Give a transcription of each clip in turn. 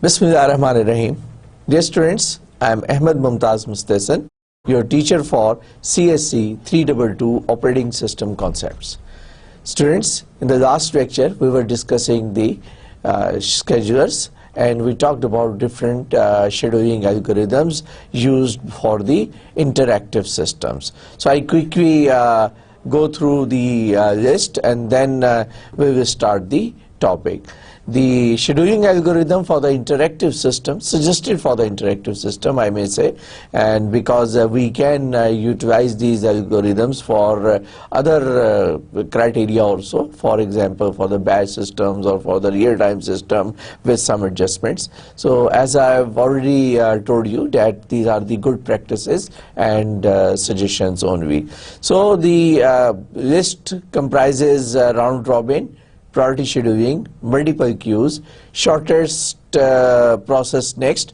Bismillahirrahmanirrahim. Dear students, I am Ahmed Mumtaz Mustahsan, your teacher for CSC 322 Operating System Concepts. Students, in the last lecture we were discussing the schedulers, and we talked about different scheduling algorithms used for the interactive systems. So I quickly go through the list and then we will start the topic. The scheduling algorithm for the interactive system, suggested for the interactive system, I may say, and because we can utilize these algorithms for other criteria also, for example, for the batch systems or for the real-time system with some adjustments. So as I have already told you that these are the good practices and suggestions only. So the list comprises round robin, priority scheduling, multiple queues, shortest process next.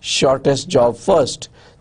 shortest job first,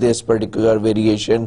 this particular variation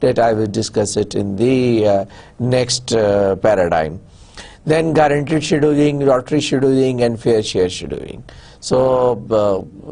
that I will discuss it in the next paradigm. Then guaranteed scheduling, lottery scheduling and fair share scheduling. So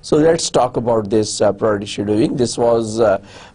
So let's talk about this priority scheduling. This was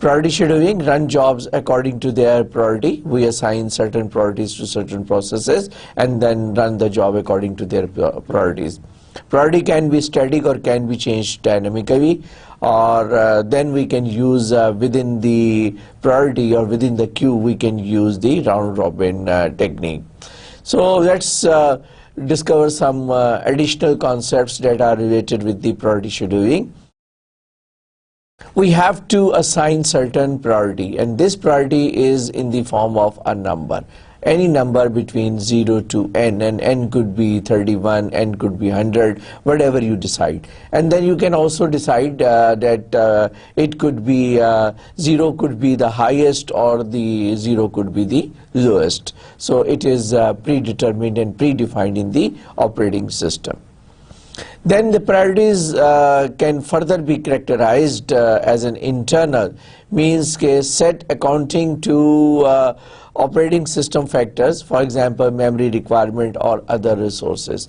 priority scheduling, run jobs according to their priority. We assign certain priorities to certain processes and then run the job according to their priorities. Priority can be static or can be changed dynamically, or then we can use within the priority or within the queue we can use the round robin technique. So let's discover some additional concepts that are related with the priority scheduling. We have to assign certain priority, and this priority is in the form of a number. Any number between 0 to n, and n could be 31, n could be 100, whatever you decide. And then you can also decide that it could be 0 could be the highest or the 0 could be the lowest. So it is predetermined and predefined in the operating system. Then the priorities can further be characterized as an internal, means set accounting to operating system factors, for example memory requirement or other resources,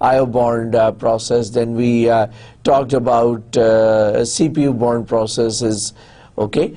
IO bound process, then we talked about CPU bound processes. Okay,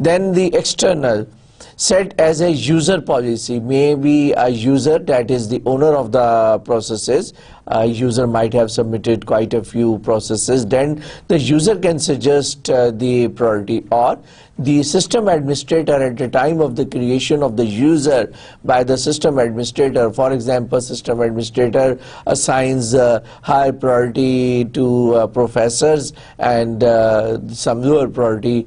Then the external, set as a user policy, may be a user that is the owner of the processes. A user might have submitted quite a few processes, then the user can suggest the priority, or the system administrator at the time of the creation of the user by the system administrator. For example, system administrator assigns high priority to professors and some lower priority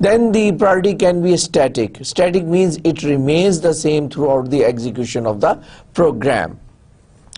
Then the priority can be static. Static means it remains the same throughout the execution of the program.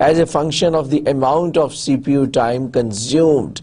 as a function of the amount of CPU time consumed,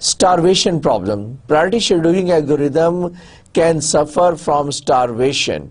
Starvation problem. Priority scheduling algorithm can suffer from starvation.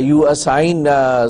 you assign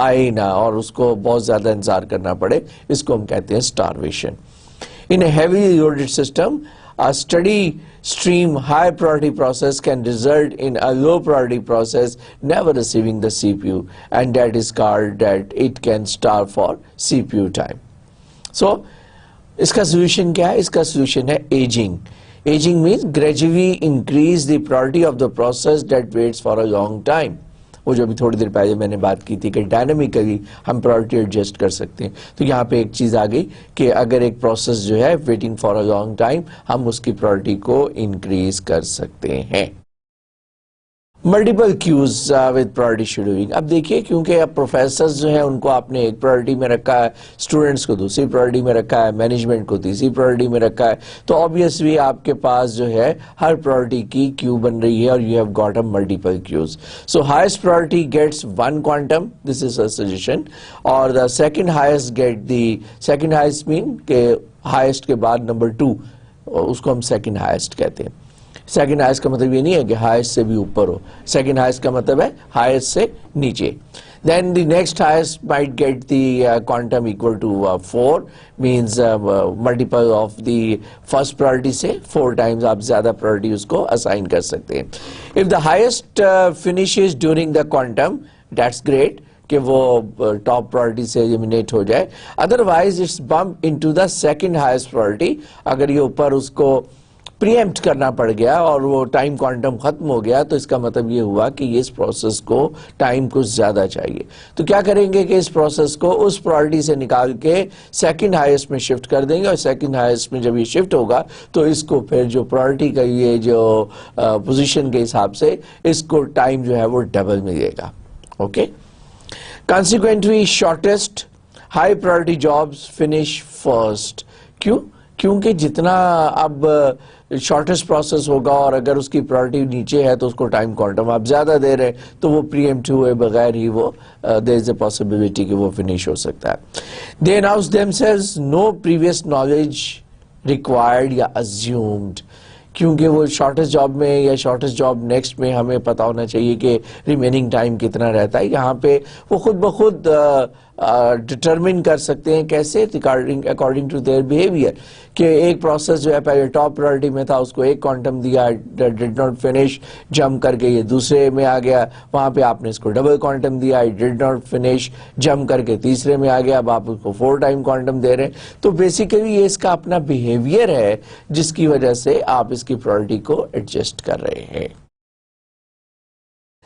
آئے ہی نہ اور اس کو بہت زیادہ انتظار کرنا پڑے, اس کو ہم کہتے ہیں starvation. In a heavily loaded system, a steady stream high priority process can result in a low priority process never receiving the CPU, and that is called that it can starve for CPU time. So اس کا solution کیا ہے؟ اس کا solution ہے aging. Aging means gradually increase the priority of the process that waits for a long time. وہ جو ابھی تھوڑی دیر پہلے میں نے بات کی تھی کہ ڈائنامکلی ہم پرائرٹی ایڈجسٹ کر سکتے ہیں, تو یہاں پہ ایک چیز آ گئی کہ اگر ایک پروسیس جو ہے waiting for a long time, ہم اس کی پرائرٹی کو انکریز کر سکتے ہیں. Multiple queues with priority scheduling. اب دیکھیے کیونکہ اب پروفیسرز جو ہیں ان کو آپ نے ایک پرائرٹی میں رکھا ہے, اسٹوڈنٹس کو دوسری پرائرٹی میں رکھا ہے, مینجمنٹ کو تیسری پرائرٹی میں رکھا ہے, تو آبویسلی آپ کے پاس جو ہے ہر پرائرٹی کی کیو بن رہی ہے اور you have got a multiple queues. So highest priority gets one quantum, this is a suggestion, اور the second highest get the second highest mean کہ ہائیسٹ کے بعد نمبر 2, اس کو ہم سیکنڈ ہائیسٹ کہتے ہیں. سیکنڈ ہائیسٹ کا مطلب یہ نہیں ہے کہ ہائیسٹ سے بھی اوپر ہو, سیکنڈ ہائیسٹ کا مطلب ہے ہائیسٹ سے نیچے. Then the next highest might get the quantum equal to 4, means multiple of the first priority سے 4 times آپ زیادہ priority اس کو assign کر سکتے ہیں. If the highest finishes during the quantum, that's great کہ وہ ٹاپ پرائرٹی سے ایلیمینیٹ ہو جائے. Otherwise it's bump into the second highest priority. اگر یہ اوپر اس کو پریمپٹ کرنا پڑ گیا اور وہ ٹائم کوانٹم ختم ہو گیا, تو اس کا مطلب یہ ہوا کہ اس پروسیس کو ٹائم کچھ زیادہ چاہیے. تو کیا کریں گے کہ اس پروسیس کو اس پرائرٹی سے نکال کے سیکنڈ ہائیسٹ میں شفٹ کر دیں گے, اور سیکنڈ ہائیسٹ میں جب یہ شفٹ ہوگا تو اس کو پھر جو پرائرٹی کا یہ جو پوزیشن کے حساب سے اس کو ٹائم جو ہے وہ ڈبل ملے گا. Okay. Consequently, shortest high priority jobs finish first. کیوں؟ کیونکہ جتنا اب شارٹیسٹ پروسیس ہوگا اور اگر اس کی پرائرٹی نیچے ہے تو اس کو ٹائم کوانٹم آپ زیادہ دے رہے ہیں, تو وہ پری ایمپٹ ہوئے بغیر ہی وہ there is a possibility کہ وہ فنش ہو سکتا ہے. They announce themselves no previous knowledge required یا assumed. کیونکہ وہ شارٹیسٹ جاب میں یا شارٹیسٹ جاب نیکسٹ میں ہمیں پتا ہونا چاہیے کہ ریمیننگ ٹائم کتنا رہتا ہے. یہاں پہ وہ خود بخود ڈٹرمن کر سکتے ہیں. کیسے؟ اکارڈنگ ٹو دیئر بیہیویئر, کہ ایک پروسیس جو ہے پہلے ٹاپ پرائرٹی میں تھا, اس کو ایک کوانٹم دیا, ڈڈ ناٹ فنش, جمپ کر کے یہ دوسرے میں آ گیا, وہاں پہ آپ نے اس کو ڈبل کوانٹم دیا, ڈڈ ناٹ فنش, جمپ کر کے تیسرے میں آ گیا, اب آپ اس کو 4 ٹائم کوانٹم دے رہے ہیں. تو بیسیکلی یہ اس کا اپنا بیہیویئر ہے جس کی وجہ سے آپ اس کی پرائرٹی کو ایڈجسٹ کر رہے ہیں.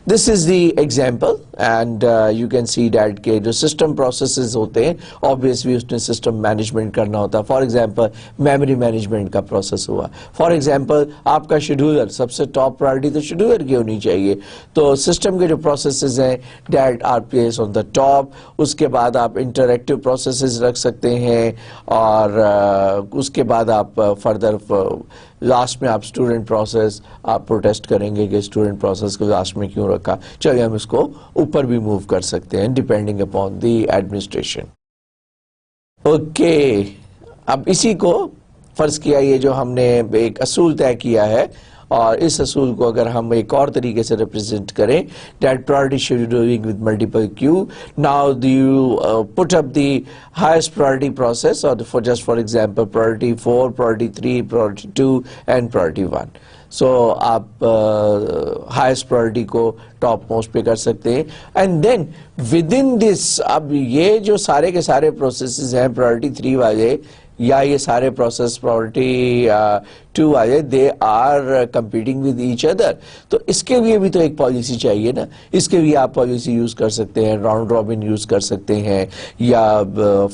This is the example and you can see that کہ جو سسٹم پروسیسز ہوتے ہیں obviously اس نے سسٹم مینجمنٹ کرنا ہوتا ہے. فار ایگزامپل میموری مینجمنٹ کا پروسیس ہوا. فار ایگزامپل آپ کا شیڈولر, سب سے ٹاپ پرائرٹی تو شیڈولر کی ہونی چاہیے. تو سسٹم کے جو پروسیسز ہیں that are placed on the top. اس کے بعد آپ انٹریکٹیو پروسیسز رکھ سکتے ہیں, اور اس کے بعد آپ فردر لاسٹ میں آپ اسٹوڈنٹ پروسیس آپ پروٹیسٹ کریں گے کہ اسٹوڈنٹ پروسیس کو لاسٹ میں کیوں رکھا. چلیے ہم اس کو اوپر بھی موو کر سکتے ہیں depending upon the administration. Okay, اب اسی کو فرض کیا یہ جو ہم نے ایک اصول طے کیا ہے, اور اس اصول کو اگر ہم ایک اور طریقے سے ریپرزینٹ کریں, that priority scheduling with multiple queue. Now you put up the highest priority process, or for example priority 4, priority 3, priority 2 and priority 1. So آپ highest priority کو ٹاپ موسٹ پہ کر سکتے ہیں. And then within this, اب یہ جو سارے کے سارے پروسیسز ہیں priority 3 والے یا یہ سارے پروسیس پرائرٹی 2 والے, they are competing with each other. تو اس کے لیے بھی تو ایک پالیسی چاہیے نا. اس کے لیے آپ پالیسی یوز کر سکتے ہیں, راؤنڈ رابن یوز کر سکتے ہیں, یا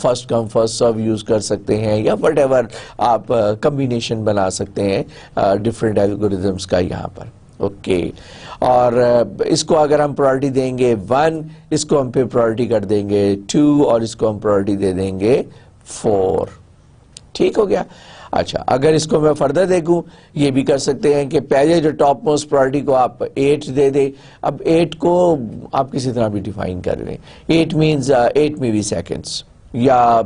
فرسٹ کم فرسٹ سرو یوز کر سکتے ہیں, یا وٹ ایور آپ کمبینیشن بنا سکتے ہیں ڈفرینٹ الگوریدمس کا یہاں پر. اوکے, اور اس کو اگر ہم پرائرٹی دیں گے 1, اس کو ہم پھر پرائرٹی کر دیں گے 2, اور اس کو ہم پرائرٹی دے دیں گے 4. ٹھیک ہو گیا. اچھا, اگر اس کو میں فردر دیکھوں, یہ بھی کر سکتے ہیں کہ پہلے جو ٹاپ موسٹ پرائرٹی کو آپ 8 دے دیں. اب 8 کو آپ کسی طرح بھی ڈیفائن کر لیں. 8 مینز 8 ملی سیکنڈس, یا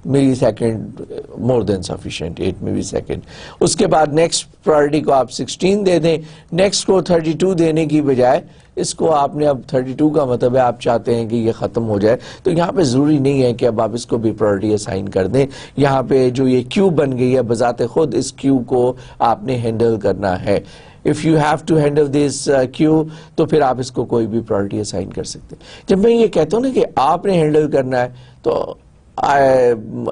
ملی سیکنڈ مور دین سفیشینٹ 8 ملی سیکنڈ. اس کے بعد نیکسٹ پرائرٹی کو آپ 16 دے دیں, نیکسٹ کو 32 دینے کی بجائے اس کو آپ نے اب 32 کا مطلب ہے آپ چاہتے ہیں کہ یہ ختم ہو جائے, تو یہاں پہ ضروری نہیں ہے کہ اب آپ اس کو بھی پرائرٹی اسائن کر دیں. یہاں پہ جو یہ کیو بن گئی ہے بذات خود اس کیو کو آپ نے ہینڈل کرنا ہے. If you have to handle this queue تو پھر آپ اس کو کوئی بھی پرائرٹی اسائن کر سکتے ہیں. جب میں یہ کہتا ہوں نا کہ آپ نے ہینڈل کرنا ہے تو I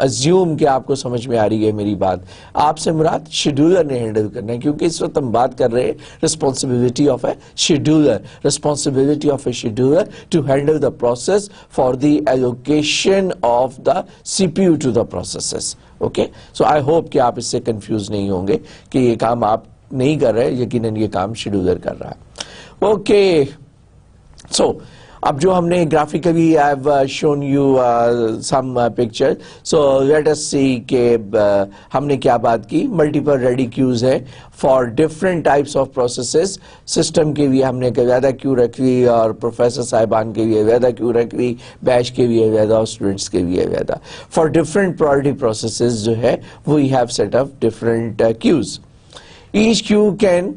assume کہ آپ کو سمجھ میں آ رہی ہے میری بات. آپ سے مراد شیڈولر نے ہینڈل کرنا ہے, کیونکہ اس وقت ہم بات کر رہے ہیں responsibility of a scheduler, responsibility of a scheduler to handle the process for the allocation of the CPU to the processes. Okay, so I hope کہ آپ اس سے کنفیوز نہیں ہوں گے کہ یہ کام آپ نہیں کر رہے, یقیناً یہ کام شیڈولر کر رہا ہے. اوکے, سو اب جو ہم نے graphically I have shown you some picture, so let us see کہ ہم نے کیا بات کی. ملٹیپل ریڈی کیوز ہیں for different types of processes. System کے بھی ہم نے علیحدہ کیو رکھ لی, اور پروفیسر صاحبان کے بھی علیحدہ کیو رکھ لی, بیچ کے بھی علیحدہ, اور اسٹوڈنٹس کے بھی علیحدہ. فار ڈفرینٹ پرائرٹی پروسیسز جو ہے we have set up different queues. Each queue can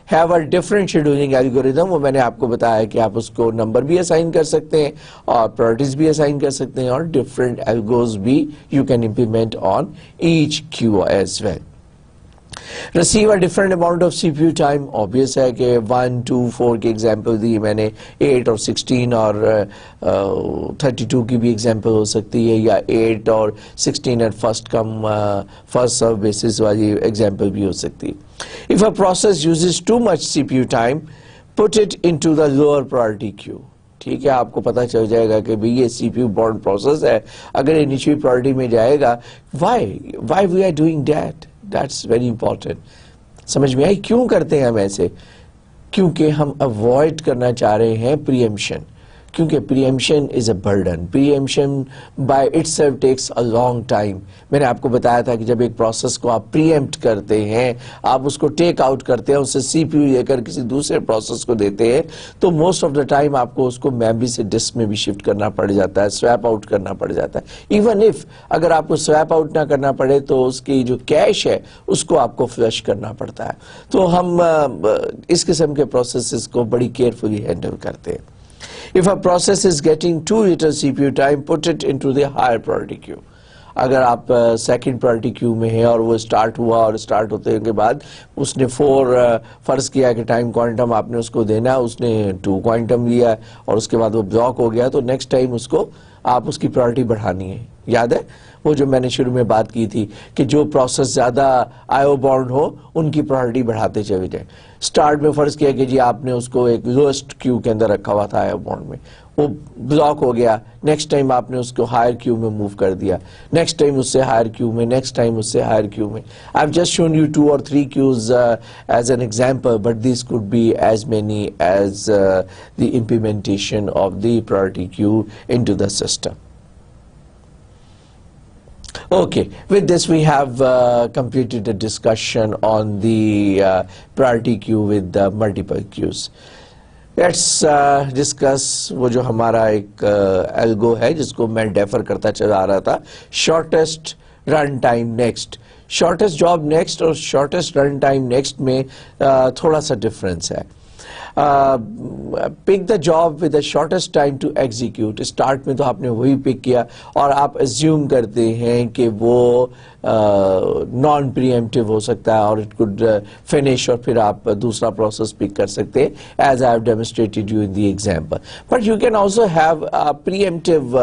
have a different scheduling algorithm. وہ میں نے آپ کو بتایا کہ آپ اس کو نمبر بھی اسائن کر سکتے ہیں اور پرائرٹیز بھی اسائن کر سکتے ہیں, اور different algos بھی you can implement on each queue as well. Receive a different amount of CPU time. Obvious ہے کہ 1, 2, 4 کی ایگزامپل دی میں نے, 8 اور 16 اور 32 کی بھی ایگزامپل ہو سکتی ہے, یا 8 اور 16 at first serve basis والی ایگزامپل بھی ہو سکتی ہے. If a process uses too much CPU time, put it into the lower priority queue. ٹھیک ہے, آپ کو پتا چل جائے گا کہ بھئی یہ سی پی یو بورن پروسیس ہے, اگر یہ نیچوی پرائرٹی میں جائے گا. why we are doing that? That's very important. سمجھ میں آئی کیوں کرتے ہیں ہم ایسے؟ کیونکہ ہم اوائڈ کرنا چاہ رہے ہیں پریمپشن, کیونکہ pre-emption is a burden. Pre-emption by it self takes a long time. میں نے آپ کو بتایا تھا کہ جب ایک پروسیس کو آپ پریمپٹ کرتے ہیں, آپ اس کو ٹیک آؤٹ کرتے ہیں, اس سے سی پی یو لے کر کسی دوسرے پروسیس کو دیتے ہیں, تو موسٹ آف دا ٹائم آپ کو اس کو میموری سے ڈسک میں بھی شفٹ کرنا پڑ جاتا ہے, سویپ آؤٹ کرنا پڑ جاتا ہے. ایون اف اگر آپ کو سویپ آؤٹ نہ کرنا پڑے تو اس کی جو کیش ہے اس کو آپ کو فلش کرنا پڑتا ہے. تو ہم اس قسم کے پروسیسز کو بڑی کیئرفلی ہینڈل کرتے ہیں. If a process is getting too little CPU time, put it into the higher priority queue. اگر آپ سیکنڈ پرائرٹی کیو میں ہیں اور وہ اسٹارٹ ہوا, اور اسٹارٹ ہوتے کے بعد اس نے 4 فرض کیا کہ ٹائم کوانٹم آپ نے اس کو دینا, اس نے 2 کوانٹم لیا اور اس کے بعد وہ بلاک ہو گیا, تو نیکسٹ ٹائم اس کو آپ اس کی پرائرٹی بڑھانی ہے. یاد ہے وہ جو میں نے شروع میں بات کی تھی کہ جو پروسیس زیادہ آئیو باؤنڈ ہو ان کی پرائرٹی بڑھاتے چلے جائیں. سٹارٹ میں فرض کیا کہ جی آپ نے اس کو ایک لوسٹ کیو کے اندر رکھا ہوا تھا آئیو باؤنڈ میں, وہ بلاک ہو گیا, نیکسٹ ٹائم آپ نے اس کو ہائر کیو میں موو کر دیا, نیکسٹ ٹائم اس سے ہائر کیو میں, نیکسٹ ٹائم اس سے ہائر کیو میں. I have just shown you 2 or 3 queues as an example, but these could be as many as the implementation of the priority queue into the system. Okay, with this we have completed the discussion on the priority queue with the multiple queues. Let's discuss وہ جو ہمارا ایک الگو ہے جس کو میں defer کرتا چلا رہا تھا, shortest run time next. Shortest job next اور شارٹیسٹ رن ٹائم نیکسٹ میں تھوڑا سا ڈفرینس ہے. Pick the job with the shortest time to execute. Start میں تو آپ نے وہی پک کیا اور آپ ایزیوم کرتے ہیں کہ وہ نان پریمپٹیو ہو سکتا ہے اور اٹ کوڈ فنش, اور پھر آپ دوسرا پروسیس پک کر سکتے ہیں as I have demonstrated you in the example. But you can also have pre-emptive.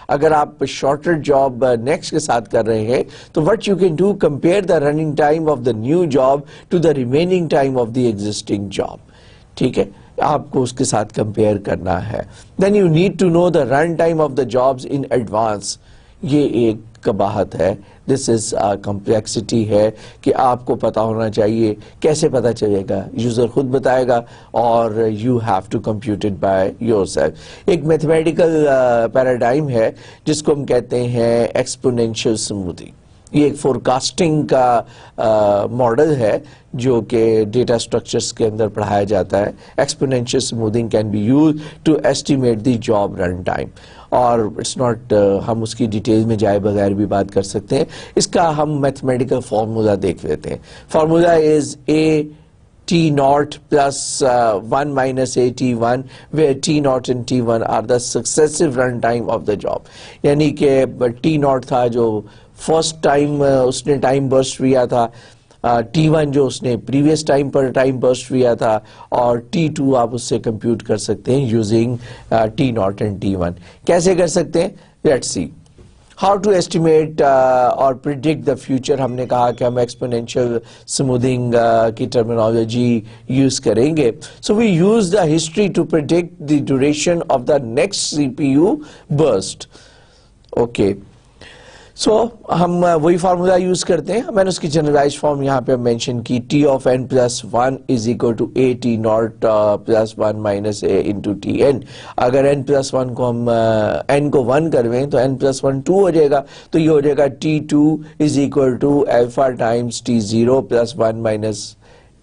اگر آپ شارٹر جاب نیکسٹ کے ساتھ کر رہے ہیں تو what you can do, compare the running time of the new job to the remaining time of the existing job. ٹھیک ہے, آپ کو اس کے ساتھ کمپیئر کرنا ہے. Then you need to know the run time of the jobs in advance. یہ ایک قباحت ہے, دس از کمپلیکسٹی ہے کہ آپ کو پتا ہونا چاہیے. کیسے پتا چلے گا؟ یوزر خود بتائے گا اور you have to compute it by yourself. ایک میتھمیٹیکل پیراڈائم ہے جس کو ہم کہتے ہیں ایکسپونینشیل سموتھنگ. یہ ایک فورکاسٹنگ کا ماڈل ہے جو کہ ڈیٹا سٹرکچرز کے اندر پڑھایا جاتا ہے. Exponential smoothing can be use to estimate the job run time. اور اٹس ناٹ ہم اس کی ڈیٹیل میں جائے بغیر بھی بات کر سکتے ہیں. اس کا ہم میتھمیٹیکل فارمولا دیکھ لیتے ہیں. Formula is a T naught plus 1 minus a T1 where T naught and T1 are the successive run time of the job. یعنی کہ T naught تھا جو فرسٹ ٹائم اس نے ٹائم برسٹ لیا تھا, T1 جو اس نے پریویس ٹائم پر time burst لیا تھا, اور T2 آپ اس سے کمپیوٹ کر سکتے ہیں using T naught and T1. کیسے کر سکتے ہیں, let's see. How to estimate or predict the future. ہم نے کہا کہ ہم exponential smoothing کی terminology use کریں گے. So we use the history to predict the duration of the next CPU burst. Okay. سو ہم وہی فارمولا یوز کرتے ہیں. میں نے اس کی جنرلائز فارم یہاں پہ مینشن کی, T of n plus 1 is equal to a T naught plus 1 minus a into Tn. اگر n plus 1 کو ہم n کو 1 کرویں تو n plus 1 2 ہو جائے گا, تو یہ ہو جائے گا T2 is equal to alpha times T0 plus 1 minus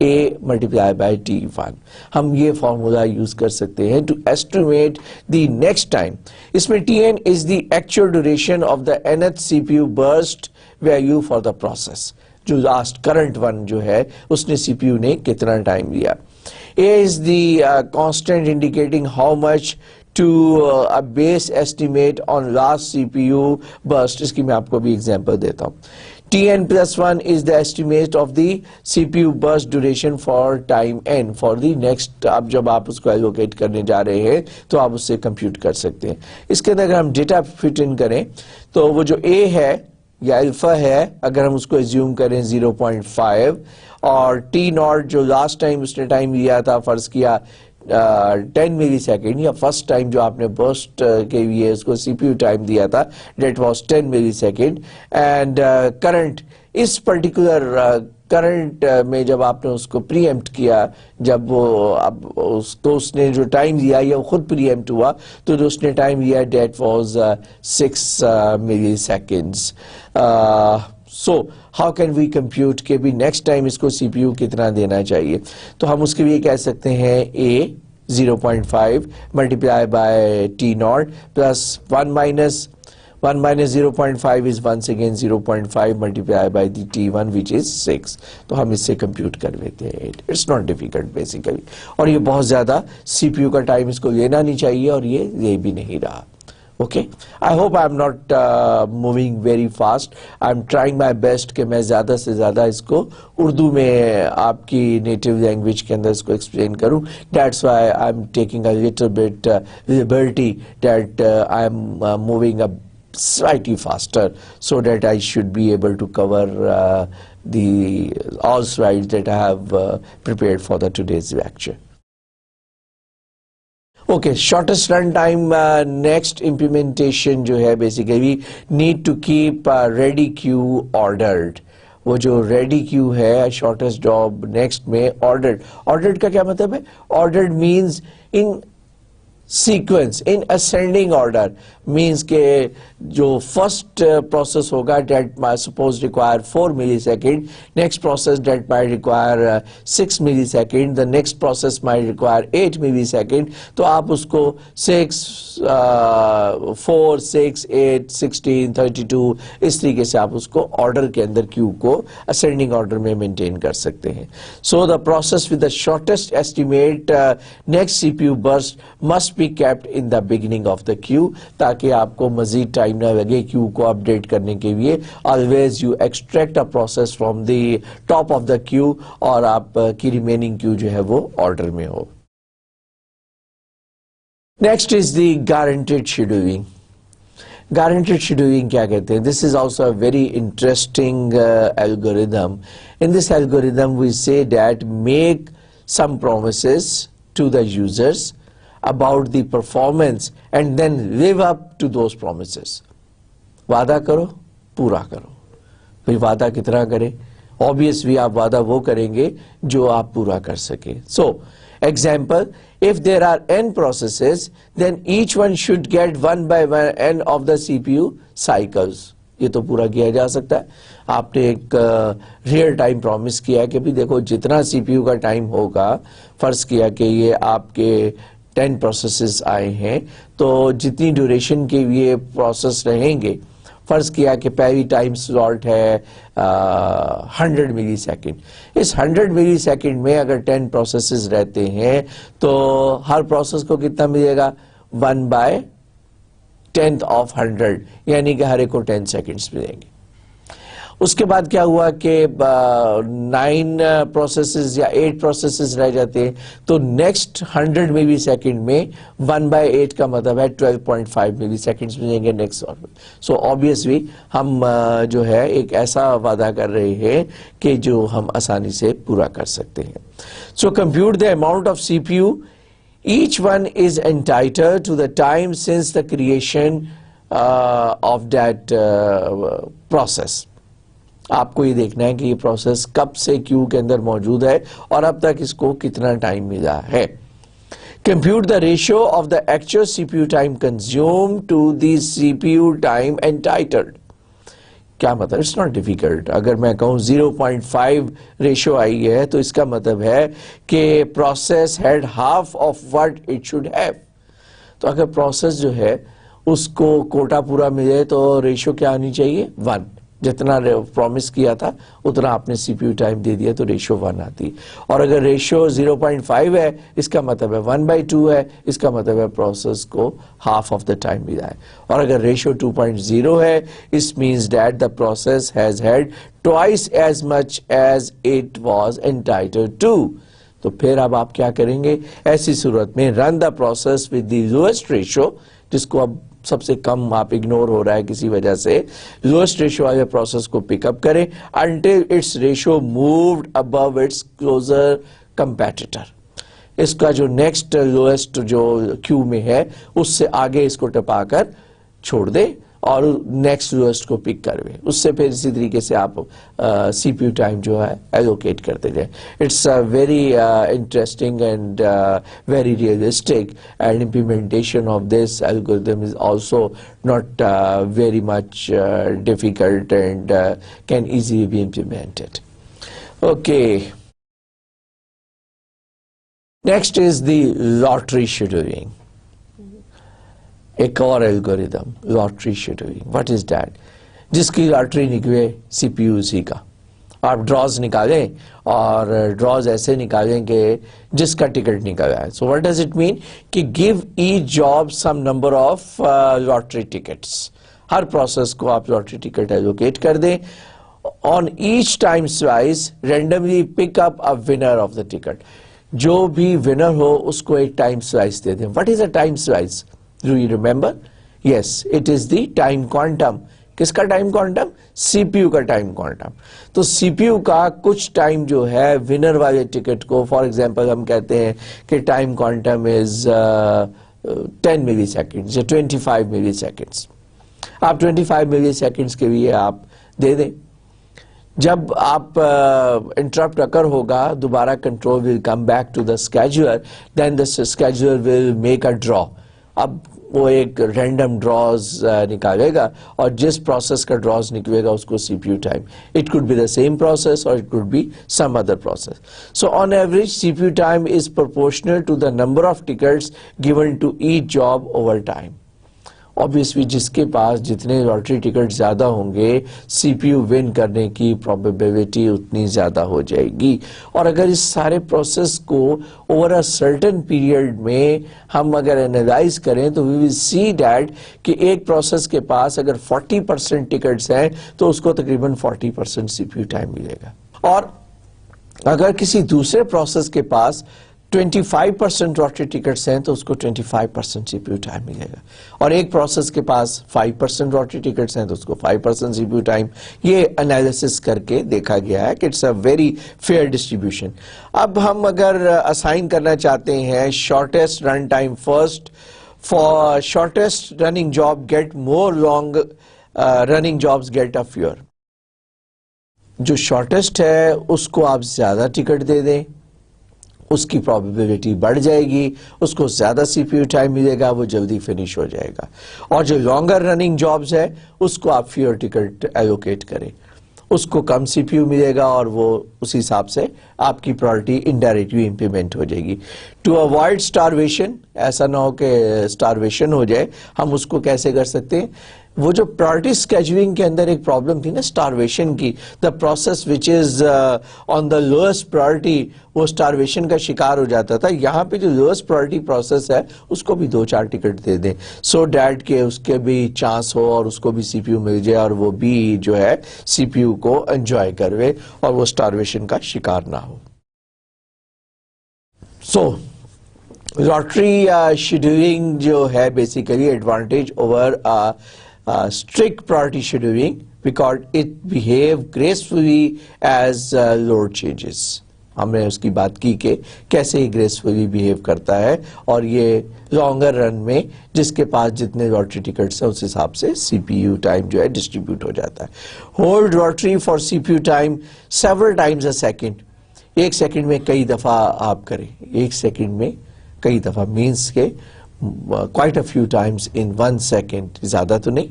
a multiplied by T1. ہم یہ فارمولا یوز کر سکتے ہیں to estimate the next time. اس میں Tn is the actual duration of the nth CPU burst value for the process. جو last current one جو ہے اس نے CPU نے کتنا ٹائم لیا. A is the constant indicating how much to a base estimate on last CPU burst. اس کی میں آپ کو بھی example دیتا ہوں. Tn plus 1 is the estimate of the CPU burst duration for time n for the next. اب جب آپ اس کو allocate کرنے جا رہے ہیں تو آپ اس سے compute کر سکتے ہیں. اس کے اندر اگر ہم ڈیٹا فٹ ان کریں تو وہ جو A ہے یا الفا ہے, اگر ہم اس کو assume کریں 0.5, اور T naught جو لاسٹ ٹائم اس نے ٹائم لیا تھا فرض کیا 10 ملی سیکنڈ, یا فرسٹ ٹائم جو آپ نے برسٹ کے لیے اس کو سی پی یو ٹائم دیا تھا that was 10 millisecond, and current اس پرٹیکولر کرنٹ میں جب آپ نے اس کو پری ایمپٹ کیا, جب وہ اب اس نے جو ٹائم لیا یا وہ خود پری ایمپٹ ہوا, تو جو اس نے ٹائم لیا that was 6 milliseconds. So how can we compute کہ بھی نیکسٹ ٹائم اس کو سی پی یو کتنا دینا چاہیے. تو ہم اس کے لیے کہہ سکتے ہیں A 0.5 multiply by T naught plus 1 minus 0.5 is once again 0.5 multiplied by the T1 which is 6. تو ہم اس سے کمپیوٹ کر لیتے ہیں. It's not difficult basically. اور یہ بہت زیادہ سی پی یو کا ٹائم اس کو لینا نہیں چاہیے, اور یہ لے بھی نہیں رہا. Okay, I hope I'm not moving very fast. I'm trying my best کہ میں زیادہ سے زیادہ اس کو اردو میں آپ کی نیٹو لینگویج کے اندر اس کو ایکسپلین کروں. That's why I'm taking a little bit liberty that I'm moving a slightly faster so that I should be able to cover all slides that I have prepared for the today's lecture. Okay, shortest run time next implementation جو ہے basically need to keep ready queue ordered. وہ جو ready queue ہے shortest job next میں ordered کا کیا مطلب ہے. ordered means in sequence, in ascending order, means کہ جو first process ہوگا that might suppose require 4 millisecond, next process that might require 6 millisecond, the next process might require 8 millisecond. تو آپ اس کو 6 4 6 8 16 32 اس طریقے سے آپ اس کو آرڈر کے اندر کیو کو ascending order میں مینٹین کر سکتے ہیں. So the process with the shortest estimate next CPU burst must be kept in the beginning of the queue تاکہ آپ کو مزید ٹائم نہ لگے کیو کو اپڈیٹ کرنے کے لیے. always you extract a process from the top of the queue اور آپ کی ریمیننگ کیو جو ہے وہ آرڈر میں ہو. Next is the guaranteed scheduling. Guaranteed scheduling کیا کہتے ہیں. This is also a very interesting algorithm. In this algorithm we say that make some promises to the users about the performance and then live up to those promises. وعدہ کرو, پورا کرو. بھئی وعدہ کتنا کریں؟ obviously آپ وعدہ وہ کریں گے جو آپ پورا کر سکیں. So example, if there are n processes then each one should get 1 by 1 n of the CPU cycles. یہ تو پورا کیا جا سکتا ہے. آپ نے ایک ریئل ٹائم پرومس کیا ہے کہ بھی دیکھو جتنا سی پی یو کا ٹائم ہوگا, فرض کیا کہ یہ آپ کے 10 پروسیسز آئے ہیں, تو جتنی ڈیوریشن کے یہ پروسیس رہیں گے, فرض کیا کہ پہلی ٹائم سلاٹ ہے 100 ملی سیکنڈ, اس 100 ملی سیکنڈ میں اگر 10 پروسیسز رہتے ہیں تو ہر پروسیس کو کتنا ملے گا, 1/10 of 100, یعنی کہ ہر ایک کو 10 سیکنڈز ملیں گے. اس کے بعد کیا ہوا کہ 9 پروسیسز یا 8 پروسیسز رہ جاتے ہیں, تو نیکسٹ 100 ملی سیکنڈ میں 1/8 کا مطلب ہے 12.5 ملی سیکنڈز ملیں گے نیکسٹ. سو obviously ہم جو ہے ایک ایسا وعدہ کر رہے ہیں کہ جو ہم آسانی سے پورا کر سکتے ہیں. سو compute the amount of CPU. Each one is entitled to the time since the creation of that process. آپ کو یہ دیکھنا ہے کہ یہ پروسیس کب سے کیو کے اندر موجود ہے اور اب تک اس کو کتنا ٹائم ملا ہے. Compute the ratio of the actual CPU time consumed to the CPU time entitled. کیا مطلب؟ It's not difficult. اگر میں کہوں 0.5 ریشو آئی ہے تو اس کا مطلب ہے کہ process had half of what it should have. تو اگر پروسیس جو ہے اس کو کوٹا پورا ملے تو ریشو کیا آنی چاہیے, 1. جتنا پرومس کیا تھا اتنا آپ نے سی پی یو ٹائم دے دیا تو ریشو 1 آتی. اور اگر ریشو 0.5 ہے اس کا مطلب ہے 1/2 ہے, اس کا مطلب ہے پروسیس کو ہاف آف دا ٹائم ملا ہے. اور اگر ریشو 2.0 ہے, اس means that the process has had twice as much as it was entitled to. تو پھر اب آپ کیا کریں گے, ایسی صورت میں run the process with the lowest ratio, جس کو اب سب سے کم آپ اگنور ہو رہا ہے کسی وجہ سے, لوئسٹ ریشو والے پروسیس کو پک اپ کریں until its ratio moved above its closer competitor. اس کا جو نیکسٹ لوئسٹ جو کیو میں ہے اس سے آگے اس کو ٹپا کر چھوڑ دے اور نیکسٹ لوئسٹ کو پک کروے. اس سے پھر اسی طریقے سے آپ سی پی یو ٹائم جو ہے ایلوکیٹ کرتے جائیں. It's very interesting and very realistic, and implementation of this algorithm is also not very much difficult and can easily be implemented. Okay, next is the lottery scheduling. ایک اور algorithm lottery scheduling. What is that? جس کی lottery نکلے سی P you اسی کا. آپ draws نکالیں اور ڈراز ایسے نکالیں کہ جس کا ٹکٹ نکل آئے. So what does it mean کہ give each job some number of lottery tickets. ہر پروسیس کو آپ لاٹری ٹکٹ ایلوکیٹ کر دیں. On each time slice randomly pick up a winner of the ticket. جو بھی ونر ہو اس کو ایک ٹائم سلائس دے دیں. What is a time slice? Do you remember? Yes, it is the time quantum. کس کا time quantum? C P you کا time quantum. تو سی P you کا کچھ ٹائم جو ہے ونر والے ٹکٹ کو, فار ایگزامپل ہم کہتے ہیں کہ ٹائم کوانٹم از 10 ملی سیکنڈ یا 25 ملی سیکنڈس. آپ 25 ملی سیکنڈس کے لیے آپ دے دیں. جب آپ انٹرپٹ اکر ہوگا دوبارہ control will come back to the scheduler, then the scheduler will make a draw. اب وہ ایک رینڈم ڈراز نکالے گا اور جس پروسیس کا ڈراز نکلے گا اس کو C P U time. It could be the same process اور it could be some other process. So on average C P U time is proportional to the number of tickets given to each job over time. obviously جس کے پاس جتنے lottery ticket زیادہ ہوں گے سی P U one کرنے کی probability اتنی زیادہ ہو جائے گی. اور اگر اس سارے پروسیس کو اوور اے سرٹن پیریڈ میں ہم اگر اینالائز کریں تو وی ول سی دیٹ کہ ایک پروسیس کے پاس اگر 40% ٹکٹس ہیں تو اس کو تقریباً 40% سی پی یو ٹائم ملے گا. اور اگر کسی دوسرے پروسیس کے پاس 25% لاٹری ٹکٹس ہیں تو اس کو 25% سی پی یو ٹائم ملے گا. اور ایک پروسیس کے پاس 5% لاٹری ٹکٹس ہیں تو اس کو 5% سی پی یو ٹائم. یہ انالیسس کر کے دیکھا گیا ہے کہ it's a very fair distribution. اب ہم اگر اسائن کرنا چاہتے ہیں shortest run time first for shortest running job get more long running jobs get a favour. جو شارٹیسٹ ہے اس کو آپ زیادہ ٹکٹ دے دیں, اس کی پرابیبلٹی بڑھ جائے گی, اس کو زیادہ سی پی یو ٹائم ملے گا, وہ جلدی فنش ہو جائے گا. اور جو لانگر رننگ جابز ہے اس کو آپ فیور ٹکٹ ایلوکیٹ کریں, اس کو کم سی پی یو ملے گا اور وہ اسی حساب سے آپ کی پرائرٹی انڈائریکٹلی امپلیمنٹ ہو جائے گی. ٹو اوائڈ اسٹارویشن, ایسا نہ ہو کہ اسٹارویشن ہو جائے, ہم اس کو کیسے کر سکتے ہیں؟ وہ جو پرائرٹی اسکیجولنگ کے اندر ایک پرابلم تھی نا اسٹارویشن کی, the process which is on the lowest priority, وہ اسٹارویشن کا شکار ہو جاتا تھا. یہاں پہ جو لوئسٹ پرائرٹی پروسیس ہے اس کو بھی 2-4 ٹکٹ دے دیں, سو دیٹ کہ اس کے بھی چانس ہو اور اس کو بھی سی پی یو مل جائے اور وہ بھی جو ہے سی پی یو کو انجوائے کروے اور وہ اسٹارویشن کا شکار نہ ہو. سو لاٹری شیڈولنگ جو ہے basically advantage over strict priority scheduling because it behave gracefully as load changes. ہم نے اس کی بات کی کہ کیسے ہی گریسفلی بیہیو کرتا ہے, اور یہ لانگر رن میں جس کے پاس جتنے لاٹری ٹکٹس ہیں اس حساب سے سی پی یو ٹائم جو ہے ڈسٹریبیوٹ ہو جاتا ہے. Hold lottery for C P U time several times a second. 1 second میں کئی دفعہ آپ کریں, 1 سیکنڈ میں کئی دفعہ مینس کے quite a few times in 1 second, زیادہ تو نہیں.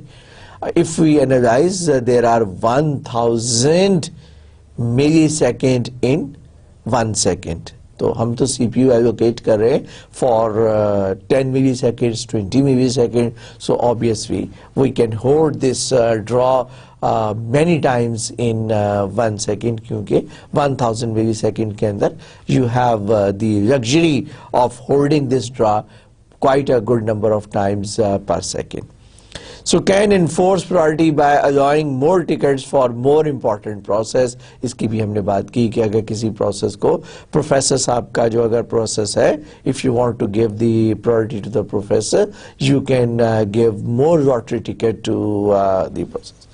If we analyze, there are 1000 millisecond in 1 second. تو ہم تو سی پی یو ایلوکیٹ کر رہے ہیں for 10 milliseconds, 20 milliseconds. So obviously we can hold this draw many times in 1 second, کیونکہ 1000 millisecond کے اندر you have the luxury of holding this draw quite a good number of times per second. So can enforce priority by allowing more tickets for more important process. اس کی بھی ہم نے بات کی کہ اگر کسی پروسیس کو پروفیسر صاحب کا جو اگر پروسیس ہے, if you want to give the priority to the professor, you can give more lottery ticket to the process.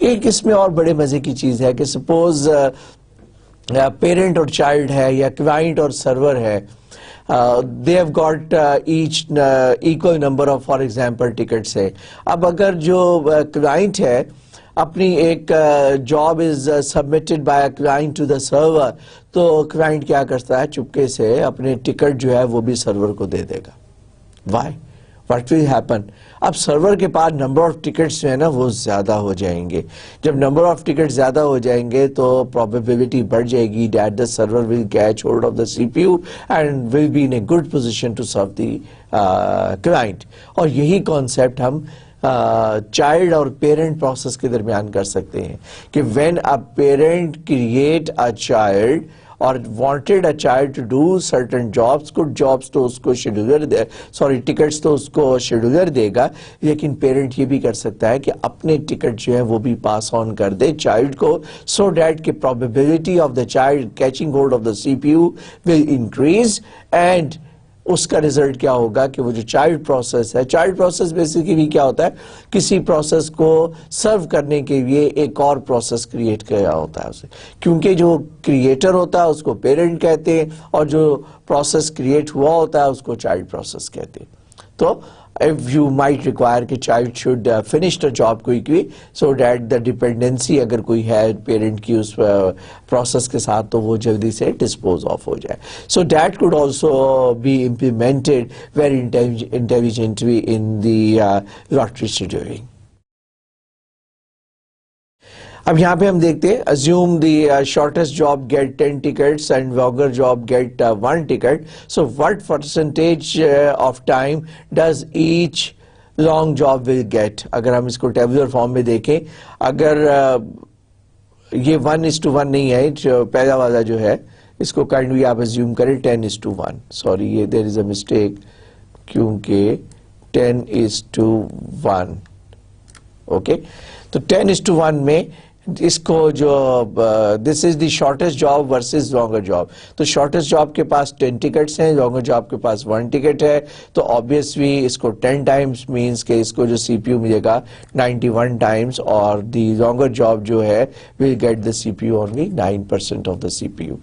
ایک اس میں اور بڑے مزے کی چیز ہے کہ سپوز پیرنٹ اور چائلڈ ہے یا کلائنٹ اور سرور ہے, they have got each equal number of, for example, tickets ہے. اب اگر جو کلائنٹ ہے اپنی ایک job is submitted by a client to the server, تو کلائنٹ کیا کرتا ہے, چپکے سے اپنے ٹکٹ جو ہے وہ بھی سرور کو دے دے گا. Why? What will happen? اب سرور کے پاس نمبر آف ٹکٹس جو ہے نا وہ زیادہ ہو جائیں گے. جب نمبر آف ٹکٹ زیادہ ہو جائیں گے تو probability بڑھ جائے گی that the server will catch hold of the CPU and will be in a good position to serve the client. اور یہی کانسیپٹ ہم چائلڈ اور پیرنٹ پروسیس کے درمیان کر سکتے ہیں کہ when a parent create a child or wanted a child to do certain jobs, good jobs تو اس کو شیڈولر دے, سوری ٹکٹس تو اس کو شیڈولر دے گا, لیکن پیرنٹ یہ بھی کر سکتا ہے کہ اپنے ٹکٹ جو ہے وہ بھی پاس آن کر دے چائلڈ کو, so that کہ probability of the child catching hold of the CPU will increase. And اس کا ریزلٹ کیا ہوگا کہ وہ جو چائلڈ پروسیس ہے, چائلڈ پروسیس بیسیکلی کیا ہوتا ہے, کسی پروسیس کو سرو کرنے کے لیے ایک اور پروسیس کریٹ کیا ہوتا ہے اسے, کیونکہ جو کریٹر ہوتا ہے اس کو پیرنٹ کہتے ہیں اور جو پروسیس کریٹ ہوا ہوتا ہے اس کو چائلڈ پروسیس کہتے ہیں. تو if you might require کہ child should finish the job quickly so that the dependency اگر کوئی ہے پیرنٹ کی اس پروسیس کے ساتھ تو وہ جلدی سے ڈسپوز آف ہو جائے. So that could also be implemented very intelligently in the lottery scheduling. اب یہاں پہ ہم دیکھتے ہیں assume the shortest job get 10 tickets and longer job get 1 ticket. So what percentage of time does each long job will get? اگر ہم اس کو tabular form میں دیکھیں, اگر یہ 1:1 نہیں ہے, جو پہلا والا جو ہے اس کو کائنڈلی آپ assume کریں 10:1. سوری یہ there is a mistake کیونکہ 10:1. اوکے, تو 10:1 میں اس کو جو this is the shortest job versus longer job, تو شارٹیسٹ جاب کے پاس 10 ٹکٹس ہیں, لانگر جاب کے پاس 1 ٹکٹ ہے, تو آبویسلی اس کو 10 ٹائمز مینس کہ اس کو جو سی پی یو ملے گا 91 ٹائمز, اور دی لانگر جاب جو ہے will get the C P U only 9% of the C P U.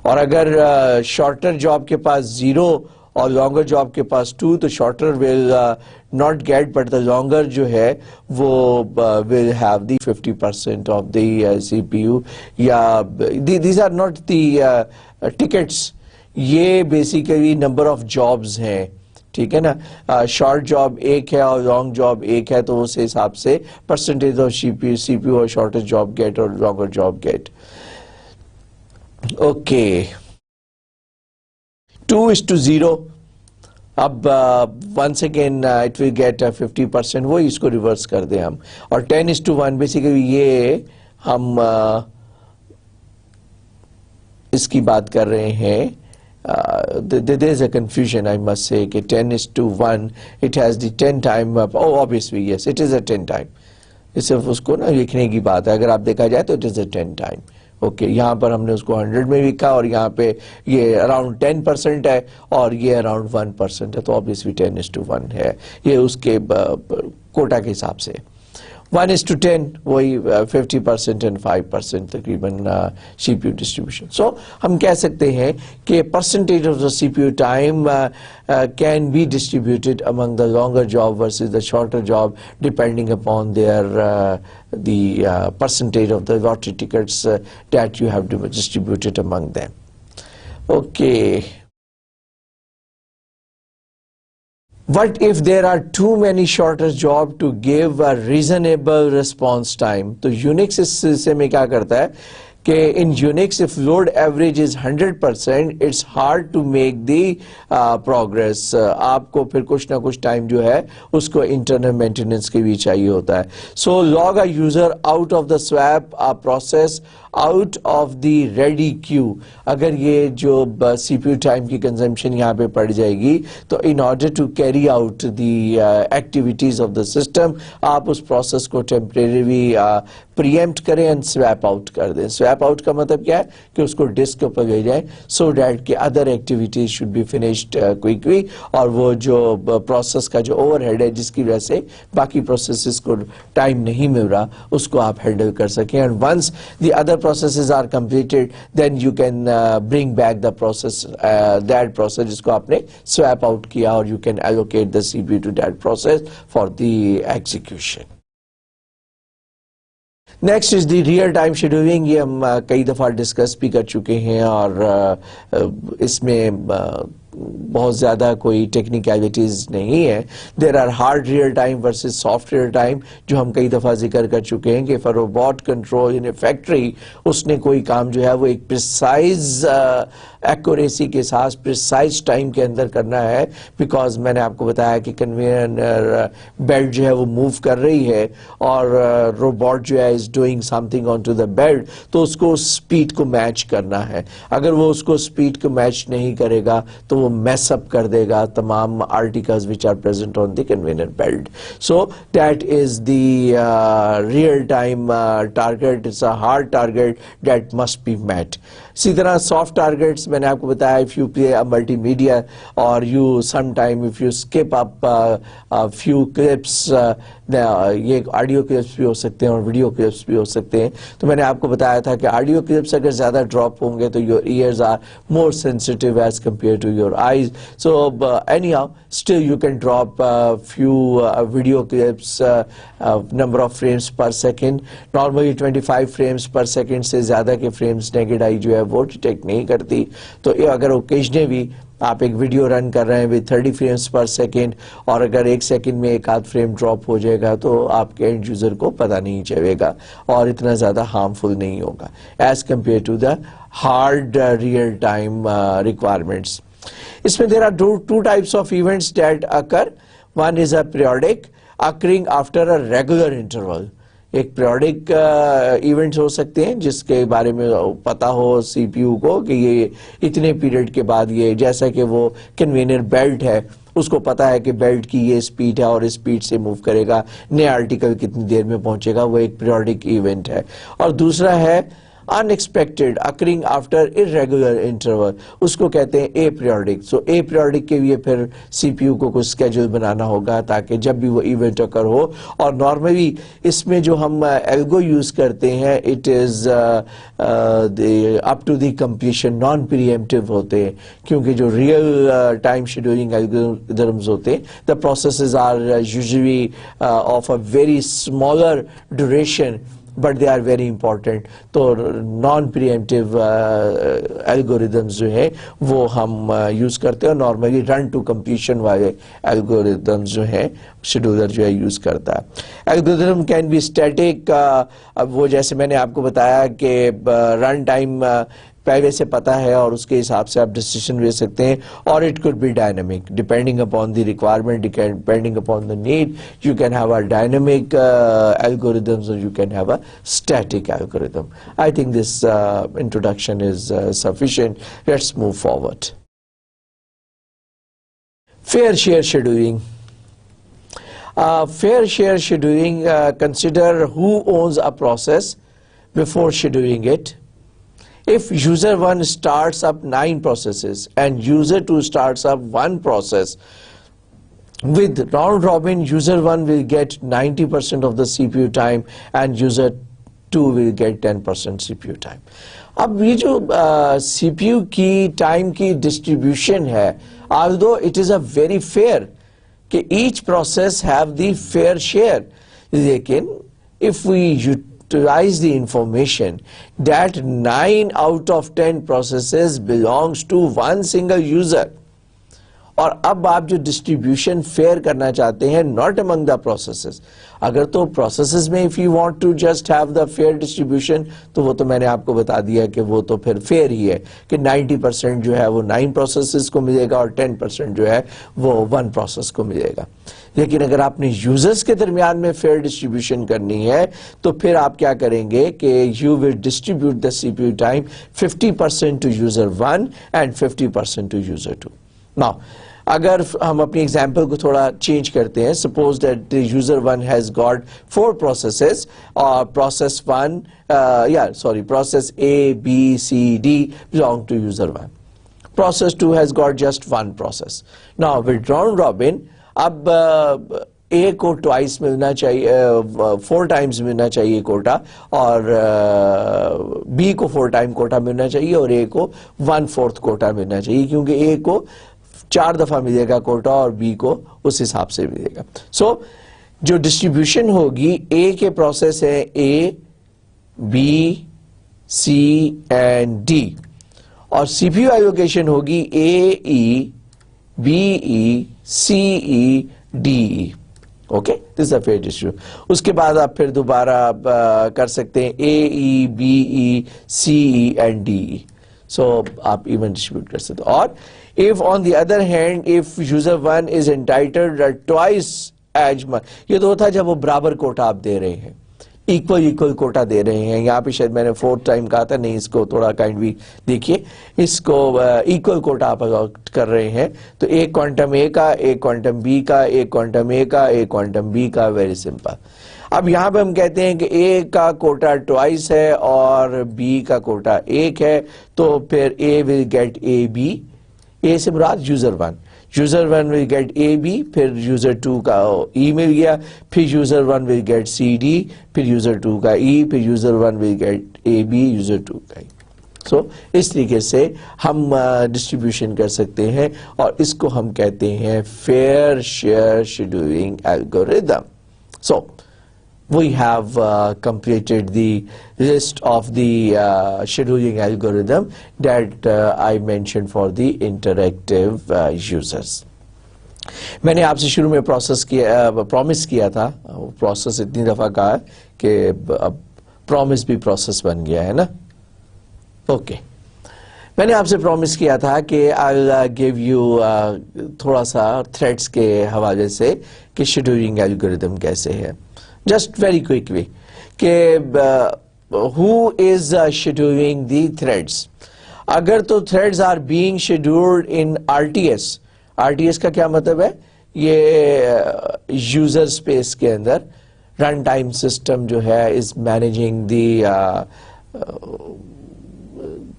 اور اگر شارٹر جاب کے پاس 0 اور لانگر جاب کے پاس 2, تو shorter will not get, but the longer جو ہے وہ will have the 50% of the CPU. یا these are not the tickets, یہ بیسیکلی نمبر آف جابز ہیں, ٹھیک ہے نا. شارٹ جاب ایک ہے اور لانگ جاب ایک ہے, تو اس حساب سے percentage of C P U اور شارٹیسٹ جاب گیٹ اور لانگر جاب گیٹ. اوکے, 2:0. اب once again it will get 50%, وہی اس کو ریورس کر دیں ہم. اور 10:1 بیسیکلی یہ ہم اس کی بات کر رہے ہیں. There is a confusion, I must say, کہ 10:1 it has the 10 time. Oh, obviously yes, it is a 10 time. صرف اس کو نا لکھنے کی بات ہے, اگر آپ دیکھا جائے تو it is a 10 time. Okay, یہاں پر ہم نے اس کو 100 میں لکھا اور یہاں پہ یہ اراؤنڈ 10% ہے اور یہ اراؤنڈ 1% ہے, تو obviously 10:1 ہے, یہ اس کے کوٹا کے حساب سے. 1:10 وہی 50% and 5% تقریباً سی پی یو ڈسٹریبیوشن. سو ہم کہہ سکتے ہیں کہ percentage of the C P U time can be distributed among the longer job versus the shorter job depending upon their the percentage of the lottery tickets that you have distributed among them. Okay. What if there are too many shortest jobs to give a reasonable response time? تو Unix اس سلسلے میں کیا کرتا ہے کہ in Unix if load average is 100% it's hard to make the progress. آپ کو پھر کچھ نہ کچھ ٹائم جو ہے اس کو انٹرنل مینٹیننس کے بھی چاہیے ہوتا ہے. So log a user out of the swap a process out of the ready queue. اگر یہ جو سی پی یو ٹائم کی کنزمپشن یہاں پہ پڑ جائے گی تو in order to carry out the activities of the system آپ اس پروسیس کو ٹیمپریری پریمپٹ کریں اینڈ سویپ آؤٹ کر دیں. سویپ آؤٹ کا مطلب کیا ہے کہ اس کو ڈسک پر لے جائیں سو دیٹ کہ other activities should be finished quickly, اور وہ جو پروسیس کا جو اوور ہیڈ ہے جس کی وجہ سے باقی پروسیسز کو ٹائم نہیں مل رہا اس کو آپ ہینڈل کر سکیں. And once the other processes are completed then you can bring back the process that process جس کو آپ نے swap out کیا اور you can allocate the CPU to that process for the execution. Next is the real time scheduling. یہ ہم کئی دفعہ ڈسکس بھی کر چکے ہیں اور اس میں بہت زیادہ کوئی ٹیکنیکلٹیز نہیں ہے. There are hard real time versus soft real time جو ہم کئی دفعہ ذکر کر چکے ہیں کہ for robot control in a factory اس نے کوئی کام جو ہے وہ ایک پریسائز ایکوریسی کے ساتھ پریسائز ٹائم کے اندر کرنا ہے, بیکاز میں نے آپ کو بتایا کہ کنویئر بیلٹ جو ہے وہ موو کر رہی ہے اور روبوٹ جو ہے is doing something on to the belt, تو اس کو اسپیڈ کو میچ کرنا ہے. اگر وہ اس کو اسپیڈ کو میچ نہیں کرے گا تو وہ میس اپ کر دے گا تمام articles which are present on the conveyor belt. So that is the real time target. It's a hard target that must be met. اسی طرح سافٹ ٹارگیٹس میں نے آپ کو بتایا if you play a multimedia or you sometime if you skip up a few clips, یہ audio clips بھی ہو سکتے ہیں اور ویڈیو کلپس بھی ہو سکتے ہیں. تو میں نے آپ کو بتایا تھا کہ آڈیو کلپس اگر زیادہ ڈراپ ہوں گے تو your ears are more sensitive as compared to your eyes. So anyhow still you can drop a few video clips, number of frames per second. Normally 25 frames per second سے زیادہ کے frames naked eye جو ہے وہ detect نہیں کرتی. تو اگر اوکیجنلی بھی آپ ایک ویڈیو رن کر رہے ہیں with 30 frames per second اور اگر ایک سیکنڈ میں ایک آدھ فریم ڈراپ ہو جائے گا تو آپ کے اینڈ یوزر کو پتہ نہیں چلے گا اور اتنا زیادہ ہارمفل نہیں ہوگا as compare to the hard real time requirements. اس میں there are two types of events that occur. One is a periodic occurring after a regular interval. ایک پیریوڈک ایونٹس ہو سکتے ہیں جس کے بارے میں پتا ہو سی پی یو کو کہ یہ اتنے پیریڈ کے بعد یہ, جیسا کہ وہ کنوینر بیلٹ ہے اس کو پتا ہے کہ بیلٹ کی یہ اسپیڈ ہے اور اسپیڈ سے موو کرے گا, نیا آرٹیکل کتنی دیر میں پہنچے گا, وہ ایک پیریوڈک ایونٹ ہے. اور دوسرا ہے unexpected occurring after irregular interval, اس کو کہتے ہیں اے پیریوڈک. سو اے پیریوڈک کے لیے پھر سی پی یو کو کوئی اسکیجول بنانا ہوگا تاکہ جب بھی وہ ایونٹ اکر ہو. اور نارملی اس میں جو ہم ایلگو یوز کرتے ہیں it is up to the completion, non preemptive ہوتے ہیں کیونکہ جو ریئل ٹائم شیڈولنگ الگورتھمز ہوتے ہیں the processes are usually of a very smaller duration but they are very important. تو نان پریمپٹیو الگوریدمز جو ہے وہ ہم یوز کرتے ہیں, اور نارملی رن ٹو کمپلیشن والے الگوریدمز جو ہیں شیڈولر جو ہے یوز کرتا ہے. الگوریدم کین بی اسٹیٹک, اب وہ جیسے میں نے آپ کو بتایا کہ رن ٹائم پہلے سے پتا ہے اور اس کے حساب سے آپ ڈیسیشن لے سکتے ہیں, اور it could be dynamic depending upon the requirement, depending upon the need. You can have a dynamic algorithms, or you can have a static algorithm. I think this introduction is sufficient. Let's move forward. Fair share scheduling. Fair share scheduling, consider who owns a process before scheduling it. If user 1 starts up 9 processes and user 2 starts up 1 process, with round robin user 1 will get 90% of the CPU time and user 2 will get 10% CPU time. اب یہ جو CPU کی time کی distribution ہے, although it is a very fair کہ each process have the fair share, لیکن if we utilize the information that 9 out of 10 processes belongs to one single user, اور اب آپ جو ڈسٹریبیوشن فیئر کرنا چاہتے ہیں not among the processes, اگر تو processes میں if you want to just have the fair distribution, تو وہ تو میں نے آپ کو بتا دیا کہ وہ تو پھر فیئر ہی ہے کہ 90% جو ہے وہ 9 processes کو ملے گا اور 10% جو ہے وہ 1 process کو ملے گا. لیکن اگر آپ نے یوزرز کے درمیان میں فیئر ڈسٹریبیوشن کرنی ہے تو پھر آپ کیا کریں گے کہ you will distribute the CPU time 50% to user 1 and 50% to user 2. Now, اگر ہم اپنی ایگزامپل کو تھوڑا چینج کرتے ہیں, suppose that the user 1 has got 4 processes, process A, B, C, D belong to user 1. Process 2 has got just 1 process. Now with round robin, اب A کو twice ملنا چاہیے, 4 times ملنا چاہیے کوٹا, اور B کو 4 time کوٹا ملنا چاہیے, اور A کو 1/4 کوٹا ملنا چاہیے, کیونکہ A کو 4 دفعہ ملے گا کوٹا اور B کو اس حساب سے ملے گا. سو جو ڈسٹریبیوشن ہوگی, A کے پروسیس ہیں A, B, C and D, اور سی پی یو ایلوکیشن ہوگی A, E, B, E, C, E, D, E. Okay, this is a fair distribution. اس کے بعد آپ پھر دوبارہ کر سکتے ہیں A, E, B, E, C, E and D, E. سو آپ ایون ڈسٹریبیوٹ کر سکتے. اور if on the other hand if user 1 is entitled twice as much, یہ تو تھا جب وہ برابر کوٹا آپ دے رہے ہیں, ایکول کوٹا دے رہے ہیں. یہاں پہ شاید میں نے 4 ٹائم کہا تھا, نہیں, اس کو تھوڑا کائنڈلی دیکھیے, اس کو ایکول کوٹا آپ کر رہے ہیں, تو ایک کوانٹم A کا, ایک کوانٹم B کا, ایک کوانٹم A کا, ایک کوانٹم B کا, ویری سمپل. اب یہاں پہ ہم کہتے ہیں کہ A کا کوٹا ٹوائس ہے اور B کا کوٹا 1 ہے, تو پھر A will get AB. A سے مراد user 1, user 1 will get AB, پھر یوزر 2 کا E مل گیا, پھر یوزر 1 will get CD, پھر یوزر 2 کا E, پھر user 1 will get AB, user 2 کا E. سو اس طریقے سے ہم ڈسٹریبیوشن کر سکتے ہیں, اور اس کو ہم کہتے ہیں fair share scheduling algorithm. So we have completed the list of the scheduling algorithm that I mentioned for the interactive users. میں نے آپ سے شروع میں پرومس کیا تھا, پروسیس اتنی دفعہ کہا کہ اب پرومس بھی پروسیس بن گیا ہے نا. اوکے, میں نے آپ سے پرومس کیا تھا کہ I'll give you تھوڑا سا تھریڈس کے حوالے سے کہ شیڈولنگ الگوریدم کیسے ہے. Just very quickly, who is scheduling the threads? اگر تو threads are being scheduled in RTS. RTS کا کیا مطلب ہے؟ یہ user space کے اندر رن ٹائم سسٹم جو ہے is managing the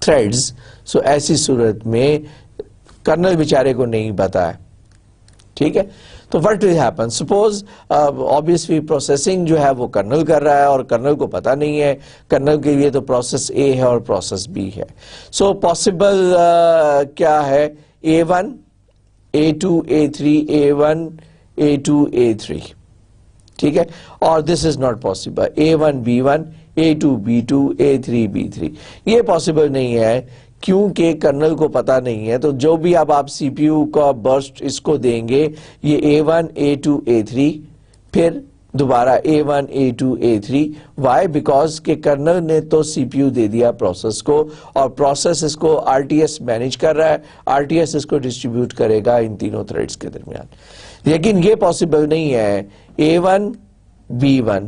threads. So ایسی صورت میں کرنل بیچارے کو نہیں پتا ہے, ٹھیک ہے. تو what will happen? Suppose obviously processing جو ہے وہ کرنل کر رہا ہے اور کرنل کو پتا نہیں ہے, کرنل کے لیے تو پروسیس A ہے اور پروسیس B ہے. So possible کیا ہے, A1, A2, A3, A1, A2, A3, ٹھیک ہے. اور this is not possible. A1, B1, A2 B2 A3 B3. یہ پاسبل نہیں ہے کیونکہ کرنل کو پتا نہیں ہے. تو جو بھی اب آپ سی پی یو کا برسٹ اس کو دیں گے یہ A1 A2 A3 پھر دوبارہ A1 A2 A3. Y? Because کہ کرنل نے تو سی پی یو دے دیا پروسیس کو اور پروسیس اس کو آر ٹی ایس مینیج کر رہا ہے, آر ٹی ایس اس کو ڈسٹریبیوٹ کرے گا ان تینوں تھریڈز کے درمیان. لیکن یہ پاسبل نہیں ہے A1 B1,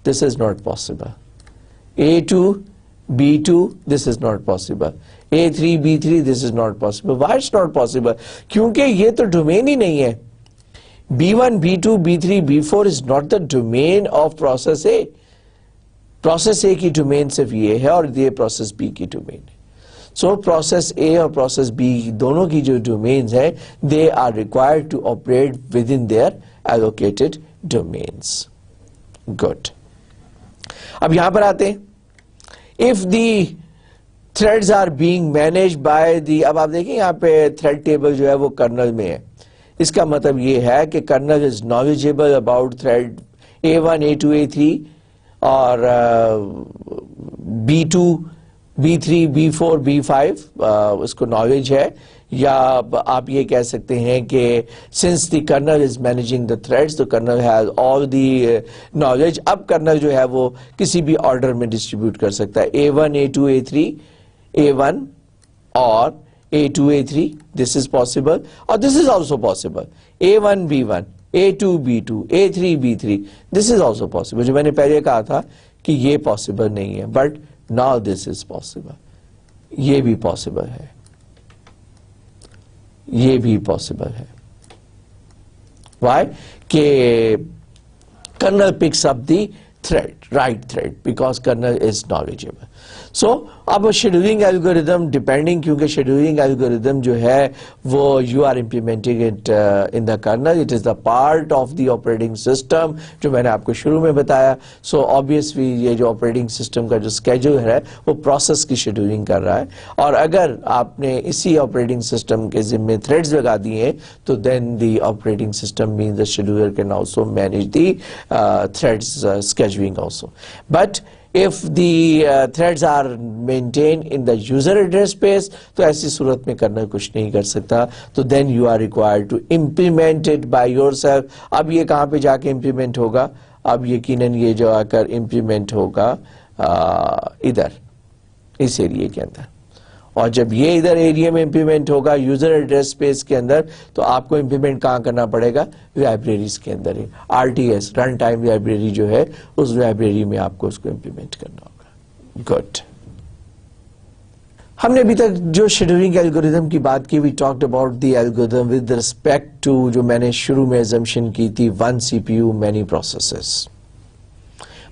this is not possible. A2 B2, this is not possible. A3 B3, this is not possible. Why it's not possible? کیونکہ یہ تو ڈومین ہی نہیں ہے. B1 B2 B3 B4 is not the domain of process A. Process A کی domain صرف یہ ہے اور یہ پروسیس B کی ڈومین ہے. سو پروسیس A اور پروسیس B دونوں کی جو ڈومینز ہیں they are required to operate within their allocated domains. Good. اب یہاں پر آتے ہیں if the threads are being managed by the, اب آپ دیکھیں یہاں پہ تھریڈ ٹیبل جو ہے وہ کرنل میں ہے. اس کا مطلب یہ ہے کہ kernel is knowledgeable about thread A1 A2 A3 اور B2 B3 B4 B5 اس کو نالج ہے. یا آپ یہ کہہ سکتے ہیں کہ since the kernel is managing the threads تو kernel has all the knowledge. اب کرنل جو ہے وہ کسی بھی آرڈر میں ڈسٹریبیوٹ کر سکتا ہے A1 A2 A3 A1 اور A2 A3. this is possible اور this is also possible. A1 B1 A2 B2 A3 B3 this is also possible. جو میں نے پہلے کہا تھا کہ یہ possible نہیں ہے but now this is possible. یہ بھی possible ہے, یہ بھی possible ہے. Why? کہ kernel picks up the thread, right thread, because kernel is knowledgeable. So اب شیڈولنگ الگوریدم ڈیپینڈنگ, کیونکہ شیڈولنگ الگوریدم جو ہے وہ you are implementing it in the kernel, it is the part of the operating system جو میں نے آپ کو شروع میں بتایا. سو آبویسلی یہ جو آپریٹنگ سسٹم کا جو اسکیجول ہے وہ پروسیس کی شیڈولنگ کر رہا ہے, اور اگر آپ نے اسی آپریٹنگ سسٹم کے ذمے تھریڈز لگا دیے ہیں تو then the operating system means the scheduler can also manage the threads scheduling also. But if the threads are maintained in the user address space تو ایسی صورت میں کرنل کچھ نہیں کر سکتا. تو then you are required to implement it by yourself. اب یہ کہاں پہ جا کے implement ہوگا؟ اب یقیناً یہ جو آ کر implement ہوگا ادھر اس ایریے کے اندر, اور جب یہ ادھر ایریا میں امپلیمنٹ ہوگا یوزر ایڈریس اسپیس کے اندر تو آپ کو امپلیمنٹ کہاں کرنا پڑے گا؟ لائبریریز کے اندر. R T S run time library جو ہے اس لائبریری میں آپ کو اس کو امپلیمنٹ کرنا ہوگا. گڈ. ہم نے ابھی تک جو شیڈولنگ الگوریدم کی بات کی, we talked about the algorithm with respect to جو میں نے شروع میں assumption کی تھی, one C P U many processes.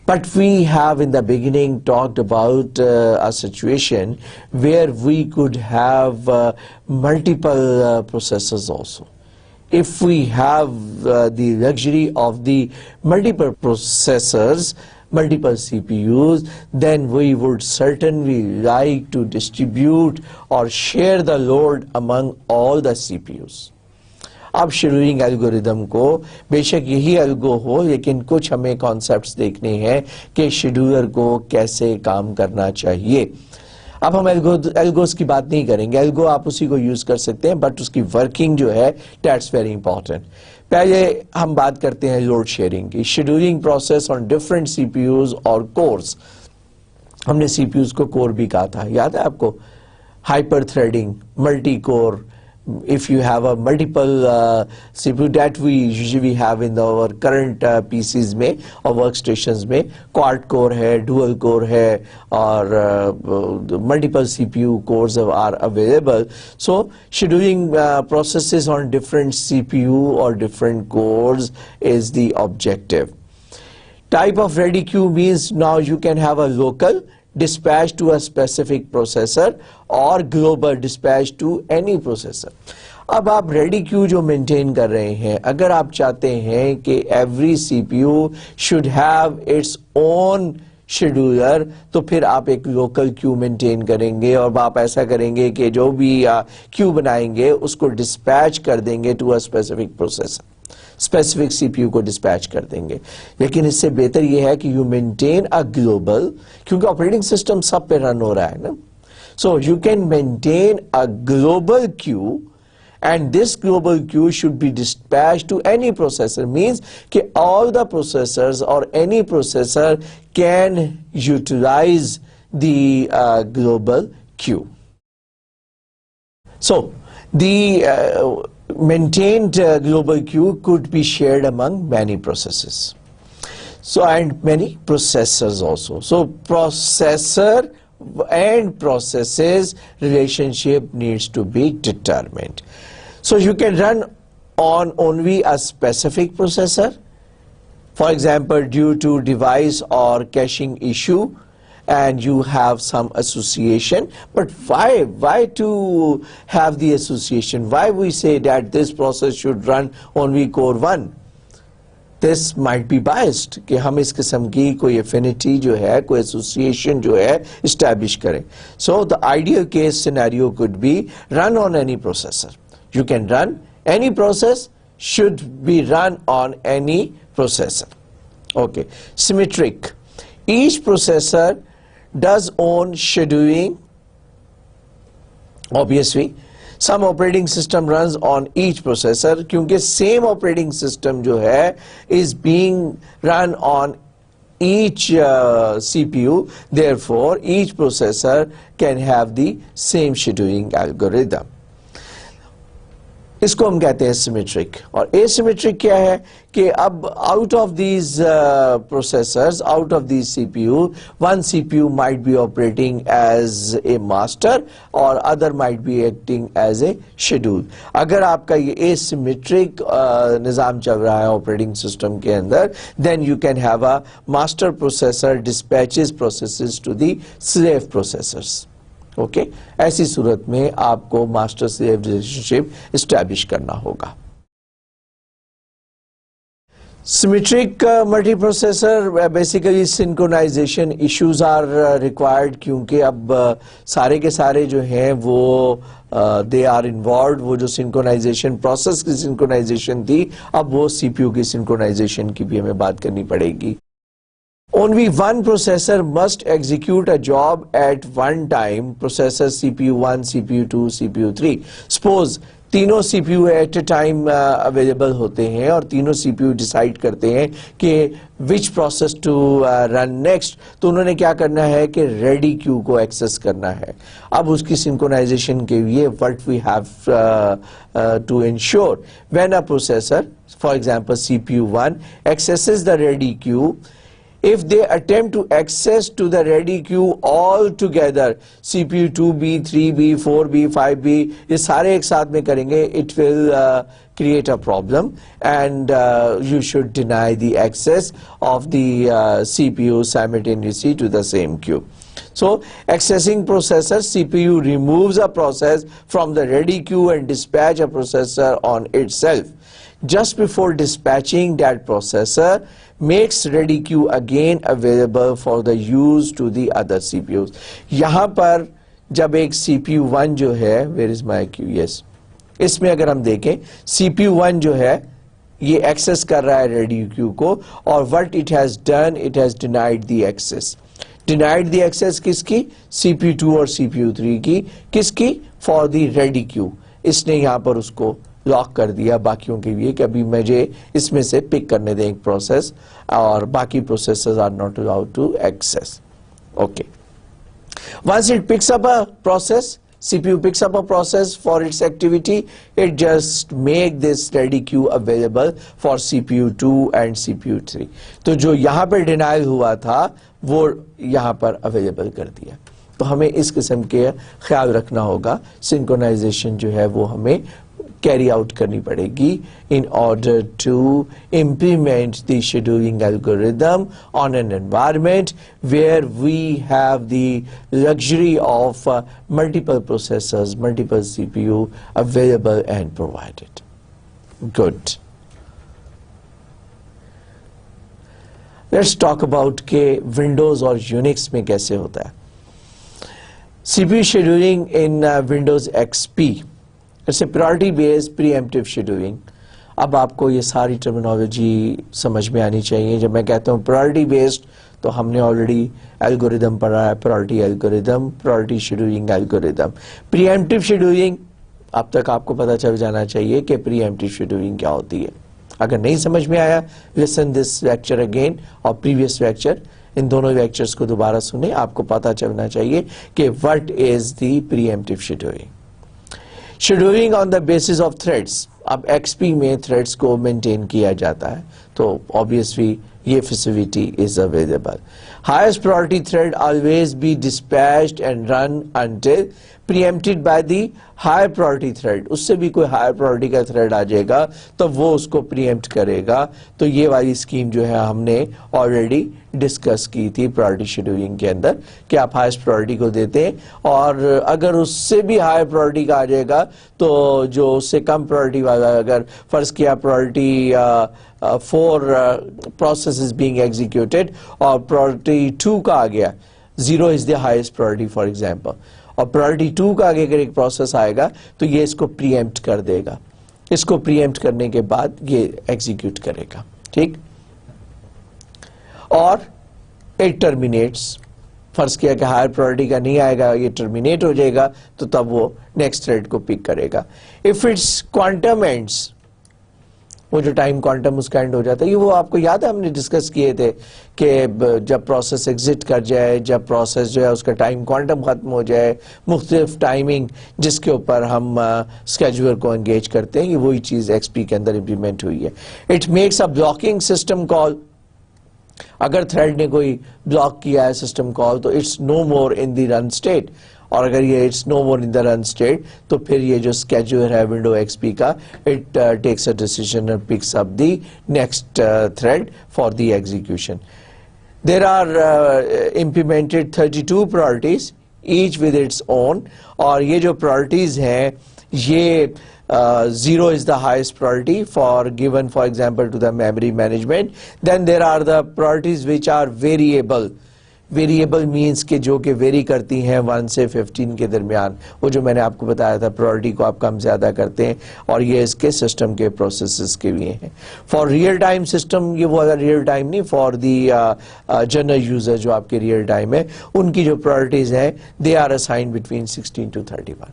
But we have in the beginning talked about a situation where we could have multiple processors also. If we have the luxury of the multiple processors, multiple CPUs, then we would certainly like to distribute or share the load among all the CPUs. اب scheduling algorithm کو بے شک یہی الگو ہو, لیکن کچھ ہمیں concepts دیکھنے ہیں کہ شیڈولر کو کیسے کام کرنا چاہیے. اب ہم الگوز کی بات نہیں کریں گے, الگو آپ اسی کو یوز کر سکتے ہیں بٹ اس کی ورکنگ جو ہے دیٹس ویری امپورٹنٹ. پہلے ہم بات کرتے ہیں لوڈ شیئرنگ کی. Scheduling process on different C P Us اور کورس. ہم نے سی پی یوز کو کور بھی کہا تھا, یاد ہے آپ کو؟ Hyper threading, multi core. If you have a multiple CPU that we usually have in our current PCs میں اور workstations میں, quad core ہے, dual core ہے, اور multiple CPU cores are available. So scheduling processes on different CPU or different cores is the objective. Type of ready queue means now you can have a local dispatch to a specific processor or global dispatch to any processor. اب آپ ready queue جو maintain کر رہے ہیں, اگر آپ چاہتے ہیں کہ every C P U should have its own scheduler تو پھر آپ ایک لوکل کیو مینٹین کریں گے, اور آپ ایسا کریں گے کہ جو بھی کیو بنائیں گے اس کو ڈسپیچ کر دیں گے to a specific processor. Specific C P U کو ڈسپیچ کر دیں گے. لیکن اس سے بہتر یہ ہے کہ یو مینٹین اے گلوبل, کیونکہ آپریٹنگ سسٹم سب پہ رن ہو رہا ہے نا. So you can maintain a global queue, and this global queue should be dispatched to any processor, means کہ all the processors or any processor can utilize the global queue. So the maintained global queue could be shared among many processes. So and many processors also. So processor and processes relationship needs to be determined. So you can run on only a specific processor, for example due to device or caching issue, and you have some association. But why to have the association? Why we say that this process should run only core 1? This might be biased کہ ہم اس قسم کی کوئی affinity جو ہے, کوئی association جو ہے establish کریں. So the ideal case scenario could be run on any processor. You can run any process, should be run on any processor. Okay. Symmetric. Each processor does own scheduling. Obviously, some operating system runs on each processor کیونکہ same operating system جو ہے is being run on each CPU. Therefore, each processor can have the same scheduling algorithm. اس کو ہم کہتے ہیں symmetric. اور a symmetric کیا ہے کہ اب out of these processors, out of these C P U, one C P U might be operating as a master اور other might be acting as a schedule. اگر آپ کا یہ اے سیمیٹرک نظام چل رہا ہے آپریٹنگ سسٹم کے اندر, then you can have a master processor dispatches processes to the slave processors. Okay, ایسی صورت میں آپ کو master slave relationship establish کرنا ہوگا. Symmetric multi processor basically synchronisation issues are required, کیونکہ اب سارے کے سارے جو ہیں وہ دے آر انوالوڈ. وہ جو سنکرونائزیشن پروسیس کی سنکرونائزیشن تھی, اب وہ سی پی یو کی سنکرونائزیشن کی بھی ہمیں بات کرنی پڑے گی. Only one processor must execute a job at one time. Processor CPU1, CPU2, CPU3. Suppose تینوں C P U at a time available ہوتے ہیں اور تینوں سی پی یو ڈیسائیڈ کرتے ہیں کہ which process to run next. تو انہوں نے کیا کرنا ہے کہ ریڈی کیو کو ایکسس کرنا ہے. اب اس کی سنکرونائزیشن کے لیے what we have to ensure when a processor, for example CPU1, accesses the ready queue, if they attempt to access to the ready queue all together, CPU 2B, 3B, 4B, 5B, یہ سارے ایک ساتھ میں کریں گے, it will create a problem, and you should deny the access of the CPU simultaneously to the same queue. So accessing processor, CPU removes a process from the ready queue and dispatch a processor on itself. Just before dispatching that processor, makes ready queue again available for the use to the other CPUs. یہاں پر جب ایک CPU1 جو ہے, where is my queue, yes, اس میں اگر ہم دیکھیں CPU1 جو ہے یہ ایکسس کر رہا ہے ریڈی کیو کو, اور what it has done, it has denied the access. Denied the access کس کی, CPU2 اور CPU3 کی. کس کی, for the ready queue. اس نے یہاں پر اس کو لاک کر دیا باقیوں کے لیے کہ ابھی مجھے اس میں سے پک کرنے دیں ایک پروسیس, اور باقی processes are not allowed to access. Okay, once it picks up a process, CPU picks up a process for its activity, it just make this ready queue available for CPU2 and CPU3. تو جو یہاں پر denial ہوا تھا وہ یہاں پر available کر دیا. تو ہمیں اس قسم کے خیال رکھنا ہوگا, سنکرونائزیشن جو ہے وہ ہمیں کیری آؤٹ کرنی پڑے گی in order to implement the scheduling algorithm on an environment where we have the luxury of multiple processors, multiple CPU available and provided. Good. Let's talk about کہ Windows اور Unix میں کیسے ہوتا ہے. CPU scheduling in Windows XP. It's a priority based preemptive scheduling. اب آپ کو یہ ساری ٹرمینالوجی سمجھ میں آنی چاہیے. جب میں کہتا ہوں پرائرٹی بیسڈ تو ہم نے آلریڈی الگوریدم پڑھا ہے, priority algorithm, priority scheduling algorithm. Preemptive scheduling اب تک آپ کو پتہ چل جانا چاہیے کہ پری ایمپٹیو شیڈولنگ کیا ہوتی ہے. اگر نہیں سمجھ میں آیا, لسن دس لیکچر اگین اور پریویس لیکچر, ان دونوں لیکچرز کو دوبارہ سنیں, آپ کو پتہ چلنا چاہیے کہ what is the preemptive scheduling. Scheduling on the basis of threads. اب ایکس پی میں تھریڈس کو مینٹین کیا جاتا ہے تو obviously یہ facility is available. Highest priority thread always be dispatched and run until preempted by the higher priority thread. اس سے بھی کوئی higher priority کا thread آ جائے گا تو وہ اس کو preempt کرے گا. تو یہ والی اسکیم جو ہے ہم نے already ڈسکس کی تھی priority scheduling کے اندر کہ آپ highest priority کو دیتے ہیں اور اگر اس سے بھی higher priority کا آ جائے گا تو جو اس سے کم priority والا, اگر فرض کیا priority 4 process is being executed اور priority 2 کا آ گیا, 0 is the highest priority for example, اور priority 2 کا آگے اگر ایک پروسیس آئے گا تو یہ اس کو preempt کر دے گا. اس کو preempt کرنے کے بعد یہ ایگزیکیوٹ کرے گا, ٹھیک, اور اٹ ٹرمینیٹس. فرض کیا کہ ہائر پرائرٹی کا نہیں آئے گا, یہ ٹرمینیٹ ہو جائے گا تو تب وہ نیکسٹ تھریڈ کو پک کرے گا. اف اٹس کوانٹم اینڈس, وہ جو ٹائم کوانٹم اس کا اینڈ ہو جاتا ہے, یہ وہ آپ کو یاد ہے ہم نے ڈسکس کیے تھے کہ جب پروسیس ایگزٹ کر جائے, جب پروسیس جو ہے اس کا ٹائم کوانٹم ختم ہو جائے, مختلف ٹائمنگ جس کے اوپر ہم اسکیجولر کو انگیج کرتے ہیں, یہ وہی چیز ایکس پی کے اندر امپلیمنٹ ہوئی ہے. It makes a blocking system call. اگر تھریڈ نے کوئی بلاک کیا ہے سسٹم کال تو it's no more in the run state, اور اگر یہ it's no more in the run state تو پھر یہ جو اسکیجولر ہے ونڈو ایکس پی کا, it takes a decision and picks up the next thread for the execution. There are implemented 32 priorities each with its own, اور یہ جو priorities ہیں یہ 0 is the highest priority for given for example to the memory management. Then there are the priorities which are variable. Variable means کہ جو کہ very کرتی ہیں 1 سے 15 کے درمیان, وہ جو میں نے آپ کو بتایا تھا پرائرٹی کو آپ کم زیادہ کرتے ہیں, اور یہ اس کے سسٹم کے پروسیسز کے لیے ہیں. فار ریئل ٹائم سسٹم, یہ وہ اگر ریئل ٹائم نہیں, فار دی جنرل یوزر جو آپ کے ریئل ٹائم ہے, ان کی جو پرائرٹیز ہیں they are assigned between 16 to 31.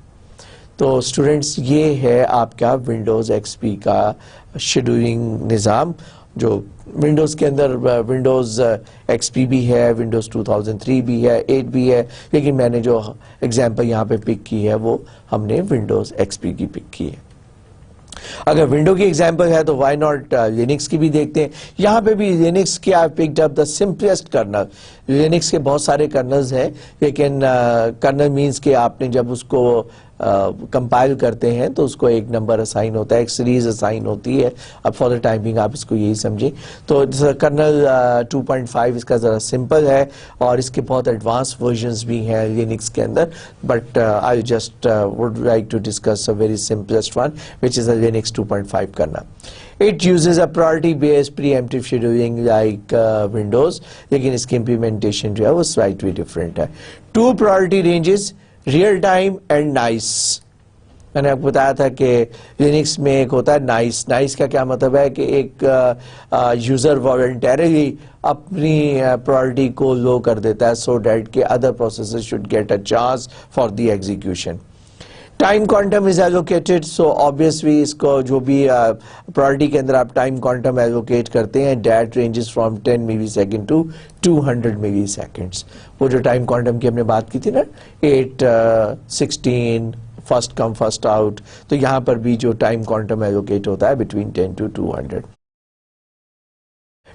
تو اسٹوڈینٹس یہ ہے آپ کا ونڈوز ایکس پی کا شیڈولنگ نظام, جو ونڈوز کے اندر ونڈوز ایکس پی بھی ہے, ونڈوز 2003 بھی ہے, 8 بھی ہے, لیکن میں نے جو ایگزامپل یہاں پہ پک کی ہے وہ ہم نے ونڈوز ایکس پی کی پک کی ہے. اگر ونڈو کی ایگزامپل ہے تو وائی ناٹ لینکس کی بھی دیکھتے ہیں. یہاں پہ بھی لینکس کی I picked up the simplest kernel. Linux کے بہت سارے کرنلز ہیں, لیکن کرنل مینس کہ آپ نے جب اس کو کمپائل کرتے ہیں تو اس کو ایک نمبر اسائن ہوتا ہے, ایک سیریز اسائن ہوتی ہے. اب فار دا ٹائمنگ آپ اس کو یہی سمجھیں. تو کرنل 2.5 اس کا ذرا سمپل ہے, اور اس کے بہت ایڈوانس ورژنز بھی ہیں لینکس کے اندر, but I just would like to discuss a very simplest one which is a Linux 2.5 kernel. It uses a priority based preemptive scheduling like Windows, لیکن اس کی implementation جو ہے وہ slightly different ہے. 2 priority ranges, real time and nice. میں نے آپ کو بتایا تھا کہ لینکس میں ایک ہوتا ہے نائس. نائس کا کیا مطلب ہے کہ ایک یوزر والنٹیرلی اپنی پرائرٹی کو لو کر دیتا ہے so that کہ other processes should get a chance for the execution. Time quantum is allocated, so obviously اس کو جو بھی پرائرٹی کے اندر آپ ٹائم کوانٹم ایلوکیٹ کرتے ہیں, دیٹ رینجز فرام 10 ملی سیکنڈ ٹو 200 ملی سیکنڈس. وہ جو ٹائم کوانٹم کی ہم نے بات کی تھی نا 8, 16 فرسٹ کم فرسٹ آؤٹ, تو یہاں پر بھی جو ٹائم کوانٹم ایلوکیٹ ہوتا ہے between 10 to 200.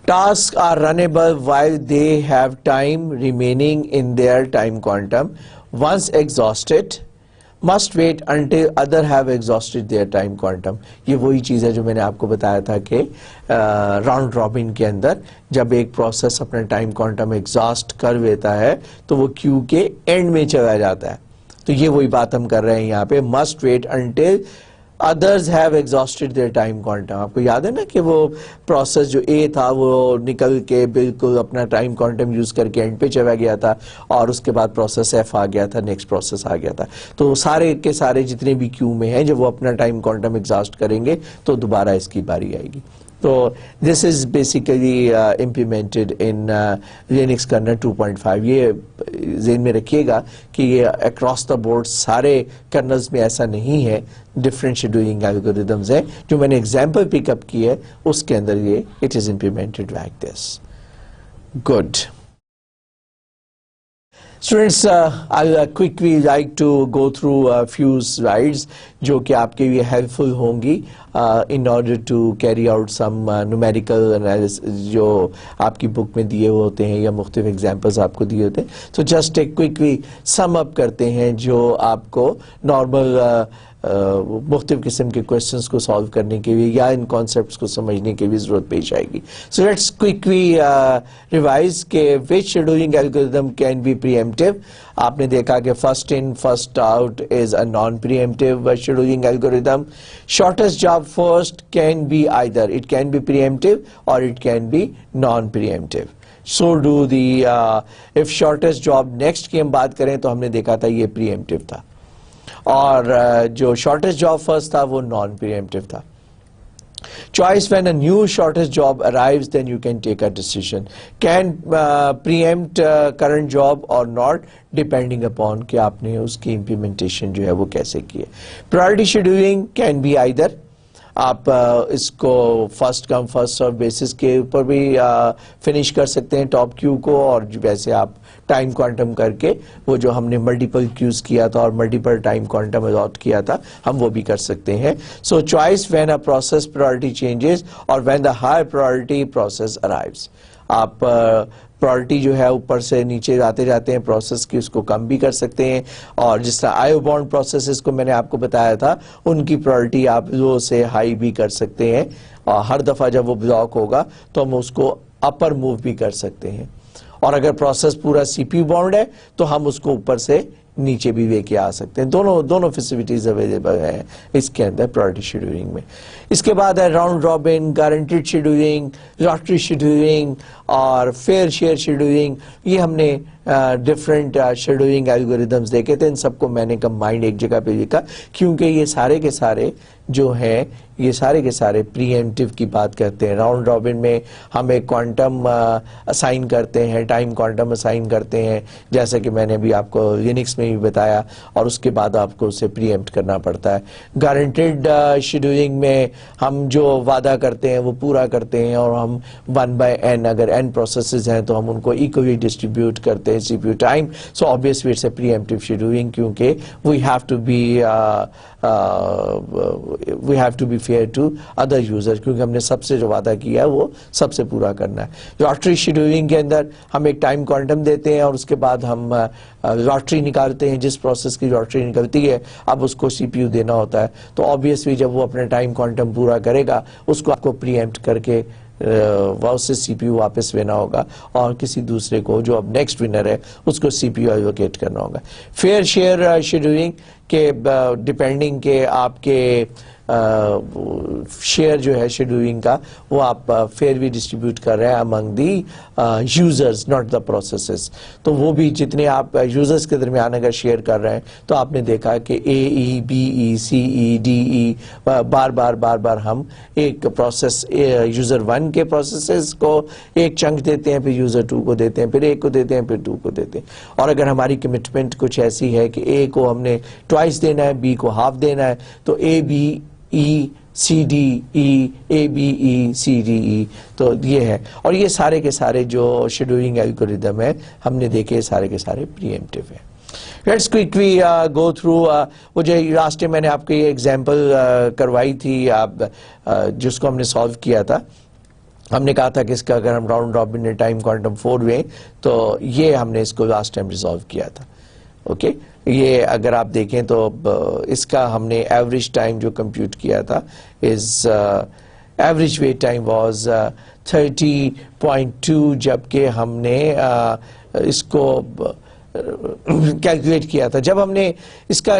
Tasks are runnable while they have time remaining in their time quantum. Once exhausted, must wait until other have exhausted their time quantum. یہ وہی چیز ہے جو میں نے آپ کو بتایا تھا کہ راؤنڈ رابن کے اندر جب ایک پروسیس اپنا ٹائم کوانٹم ایگزاسٹ کر لیتا ہے تو وہ کیو کے اینڈ میں چلا جاتا ہے. تو یہ وہی بات ہم کر رہے ہیں یہاں پہ, must wait until others have exhausted their time quantum. آپ کو یاد ہے نا کہ وہ پروسیس جو اے تھا وہ نکل کے بالکل اپنا ٹائم کوانٹم یوز کر کے اینڈ پہ چلا گیا تھا اور اس کے بعد پروسیس ایف آ گیا تھا, نیکسٹ پروسیس آ گیا تھا. تو سارے کے سارے جتنے بھی کیو میں ہیں جب وہ اپنا ٹائم کوانٹم ایگزاسٹ کریں گے تو دوبارہ اس کی باری آئے گی. تو this is basically implemented in Linux kernel 2.5. یہ ذہن میں رکھیے گا کہ یہ اکراس دا بورڈ سارے کرنلز میں ایسا نہیں ہے, ڈفرینٹ شیڈولنگ الگوریدمز ہیں. جو میں نے ایگزامپل پک اپ کی ہے اس کے اندر یہ it is implemented like this. Good Students, I'll quickly like to go through a few slides جو کہ آپ کے لیے helpful ہوں گی in order to carry out some numerical analysis جو آپ کی بک میں دیے ہوتے ہیں یا مختلف examples آپ کو دیے ہوتے ہیں. So just a quickly sum up کرتے ہیں جو آپ کو normal مختلف قسم کے کوشچنس کو سالو کرنے کے لیے یا ان کانسیپٹس کو سمجھنے کے لیے ضرورت پیش آئے گی. سو لیٹس کوئکلی ریوائز کہ which scheduling algorithm can be preemptive. آپ نے دیکھا کہ first in first out is a non preemptive scheduling algorithm. Shortest job first can be either it can be preemptive اور it can be non preemptive. So do the if shortest job next کی ہم بات کریں تو ہم نے دیکھا تھا یہ پریمپٹیو تھا اور جو شارٹیسٹ جاب فرسٹ تھا وہ نان پریمپٹیو تھا. Choice when a new shortest job arrives then you can take a decision can preempt current job اور ناٹ ڈیپینڈنگ اپون کہ آپ نے اس کی امپلیمنٹیشن جو ہے وہ کیسے کی ہے. Priority scheduling can be either آپ اس کو first come first serve basis کے اوپر بھی فنش کر سکتے ہیں ٹاپ کیو کو, اور ویسے آپ ٹائم کوانٹم کر کے وہ جو ہم نے ملٹیپل کیوز کیا تھا اور ملٹیپل ٹائم کوانٹم اڈاپٹ کیا تھا ہم وہ بھی کر سکتے ہیں. So choice when a process priority changes اور when the high priority process arrives. آپ پرائرٹی جو ہے اوپر سے نیچے آتے جاتے ہیں پروسیس کی, اس کو کم بھی کر سکتے ہیں, اور جس طرح آئیو باؤنڈ پروسیسز کو میں نے آپ کو بتایا تھا ان کی پرائرٹی آپ لو سے ہائی بھی کر سکتے ہیں, اور ہر دفعہ جب وہ بلاک ہوگا تو ہم اس کو اپر موو بھی کر سکتے ہیں. اور اگر پروسیس پورا سی پی یو باؤنڈ ہے تو ہم اس کو اوپر سے نیچے بھی لے کے آ سکتے ہیں. دونوں فیسلٹیز اویلیبل ہیں اس کے اندر پرائرٹی شیڈولنگ میں. اس کے بعد ہے round robin, guaranteed scheduling, lottery scheduling اور فیئر شیئر شیڈولنگ. یہ ہم نے ڈفرینٹ شیڈولنگ الگوریدمز دیکھے تھے. ان سب کو میں نے کمبائنڈ ایک جگہ پہ لکھا کیونکہ یہ سارے کے سارے جو ہیں یہ سارے کے سارے پری ایمپٹیو کی بات کرتے ہیں. راؤنڈ رابن میں ہم ایک کوانٹم اسائن کرتے ہیں, ٹائم کوانٹم اسائن کرتے ہیں جیسا کہ میں نے بھی آپ کو لینکس میں بھی بتایا, اور اس کے بعد آپ کو اسے پری ایمپٹ کرنا پڑتا ہے. گارنٹیڈ شیڈولنگ میں ہم جو وعدہ کرتے ہیں وہ پورا کرتے ہیں, اور ہم 1/n اگر n پروسیسز ہیں تو ہم ان کو ایکولی ڈسٹریبیوٹ کرتے ہیں C P U time. So obviously it's a preemptive scheduling کیونکہ we have to be fair to other users کیونکہ ہم نے سب سے جو وعدہ کیا ہے وہ سب سے پورا کرنا ہے. لاٹری شیڈولنگ کے اندر ہم ایک ٹائم کوانٹم دیتے ہیں اور اس کے بعد ہم لاٹری نکالتے ہیں. جس پروسیس کی لاٹری نکلتی ہے اب اس کو سی پی یو دینا ہوتا ہے, تو obviously جب وہ اپنا ٹائم کوانٹم پورا کرے گا اس کو آپ کو پری ایمپٹ کر کے وہ سے سی پی یو واپس لینا ہوگا, اور کسی دوسرے کو جو اب نیکسٹ ونر ہے اس کو سی پی یو ایلوکیٹ کرنا ہوگا. فیئر شیئر شیڈولنگ کے ڈیپینڈنگ کہ آپ کے شیئر جو ہے شیڈولنگ کا وہ آپ فیئرلی ڈسٹریبیوٹ کر رہے ہیں امنگ دی یوزرز ناٹ دا پروسیسز. تو وہ بھی جتنے آپ یوزرز کے درمیان اگر شیئر کر رہے ہیں تو آپ نے دیکھا کہ اے ای بی ای سی ای ڈی ای بار بار ہم ایک پروسیس یوزر 1 کے پروسیسز کو ایک چنک دیتے ہیں, پھر یوزر 2 کو دیتے ہیں, پھر 1 کو دیتے ہیں, پھر 2 کو دیتے ہیں. اور اگر ہماری کمٹمنٹ کچھ ایسی ہے کہ اے کو ہم نے ٹوائس دینا ہے, بی کو ہاف دینا ہے, تو A B E C D E A B E C D E تو یہ ہے. اور یہ سارے کے سارے جو شیڈولنگ الگوریدم ہے ہم نے دیکھے سارے کے سارے پری ایمپٹیو ہیں. Let's quickly go through. وہ جو لاسٹ ٹائم میں نے آپ کو یہ ایگزامپل کروائی تھی جس کو ہم نے سالو کیا تھا, ہم نے کہا تھا کہ اس کا اگر ہم راؤنڈ رابن نے ٹائم کوانٹم 4 لیں تو یہ ہم نے اس کو لاسٹ ٹائم ریزالو کیا تھا. اوکے یہ اگر آپ دیکھیں تو اس کا ہم نے ایوریج ٹائم جو کمپیوٹ کیا تھا ایوریج ویٹ ٹائم واز 30.2 جبکہ ہم نے اس کو کیلکولیٹ کیا تھا. جب ہم نے اس کا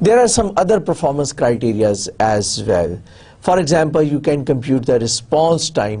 there are some other performance criterias as well. For example, you can compute the response time.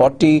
40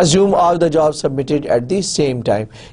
Assume all the jobs submitted at the same time.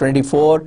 24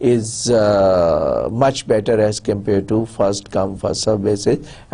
is much better as compared to first come first serve basis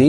the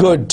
Good.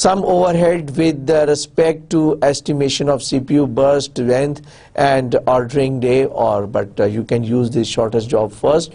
some overhead with respect to estimation of CPU burst length and ordering day, or but you can use this shortest job first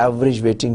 average waiting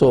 so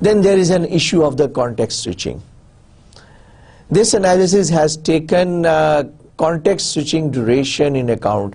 Then there is an issue of the context switching. This analysis has taken context switching duration in account.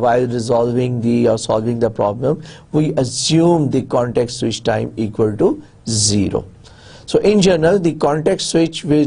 while resolving or solving the problem, we assume the context switch time equal to 0. So in general, the context switch will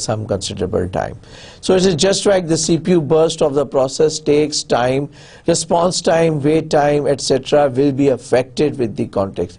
some considerable time. So it is just like the CPU burst of the process takes time, response time, wait time, etc. will be affected with the context.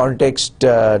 context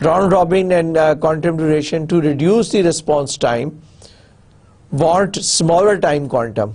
Round robin and quantum duration to reduce the response time want smaller time quantum.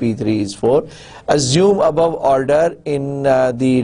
P3 is 4. Assume above order in the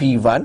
P1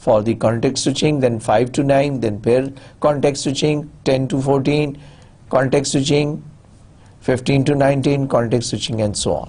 for the context switching, then 5 to 9, then pair context switching, 10 to 14 context switching, 15 to 19 context switching and so on.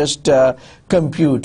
just compute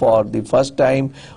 for the first time.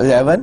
11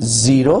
0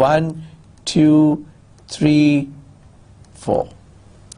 1 2 3 4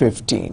15.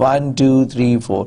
1 2 3 4.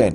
10.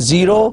15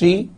3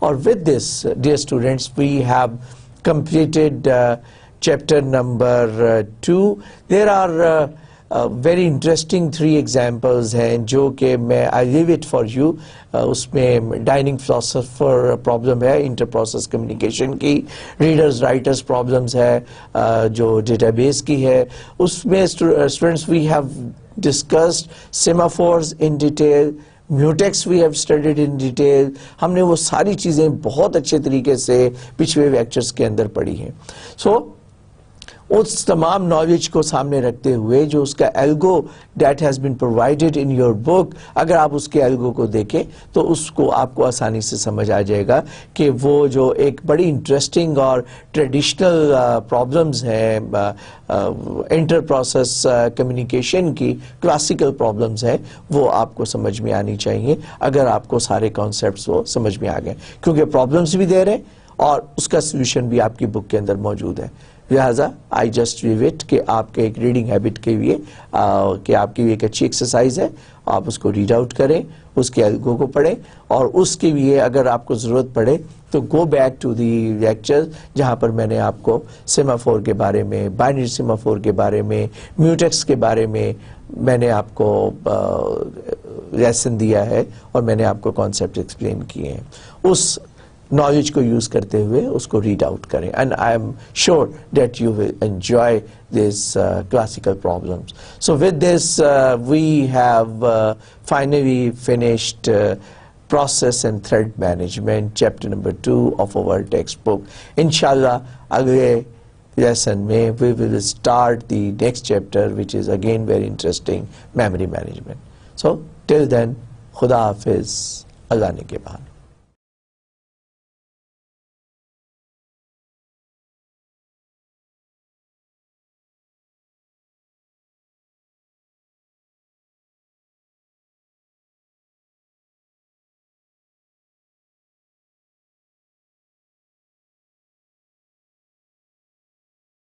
Or with this, dear students, we have completed chapter number 2. There are very interesting 3 examples ہیں جو کہ میں I leave it for you. اس میں dining philosopher problem ہے inter process communication کی, readers writers problems ہے جو ڈیٹا بیس کی ہے. اس میں students we have discussed semaphores in detail, mutex we have studied in detail. ہم نے وہ ساری چیزیں بہت اچھے طریقے سے پچھلے لیکچرز کے اندر پڑھی ہیں. سو اس تمام نالج کو سامنے رکھتے ہوئے جو اس کا algo that has been provided in your book, اگر آپ اس کے الگو کو دیکھیں تو اس کو آپ کو آسانی سے سمجھ آ جائے گا کہ وہ جو ایک بڑی انٹرسٹنگ اور ٹریڈیشنل پرابلمز ہیں انٹر پروسیس کمیونیکیشن کی, کلاسیکل پرابلمز ہیں, وہ آپ کو سمجھ میں آنی چاہیے اگر آپ کو سارے کانسیپٹس وہ سمجھ میں آ گئے, کیونکہ پرابلمز بھی دے رہے ہیں اور اس کا سولوشن بھی آپ کی بک کے اندر موجود ہے. لہٰذا آئی جسٹ لیو اٹ کہ آپ کے ایک ریڈنگ ہیبٹ کے لیے کہ آپ کی ایک اچھی ایکسرسائز ہے, آپ اس کو ریڈ آؤٹ کریں, اس کے الگو کو پڑھیں, اور اس کے لیے اگر آپ کو ضرورت پڑے تو go back to the lecture جہاں پر میں نے آپ کو سیمافور کے بارے میں, بائنری سیمافور کے بارے میں, میوٹیکس کے بارے میں نے آپ کو لیسن دیا ہے اور میں نے آپ کو کانسیپٹ ایکسپلین کیے ہیں. اس نالج کو یوز کرتے ہوئے اس کو ریڈ آؤٹ کریں, and I'm sure that you will enjoy these classical problems. So with this we have finally finished process and thread management, chapter number 2 of our textbook. Inshallah, agle lesson mein we will start the next chapter, which is again very interesting, memory management. So till then, Khuda Hafiz, Allah ne ke bahan.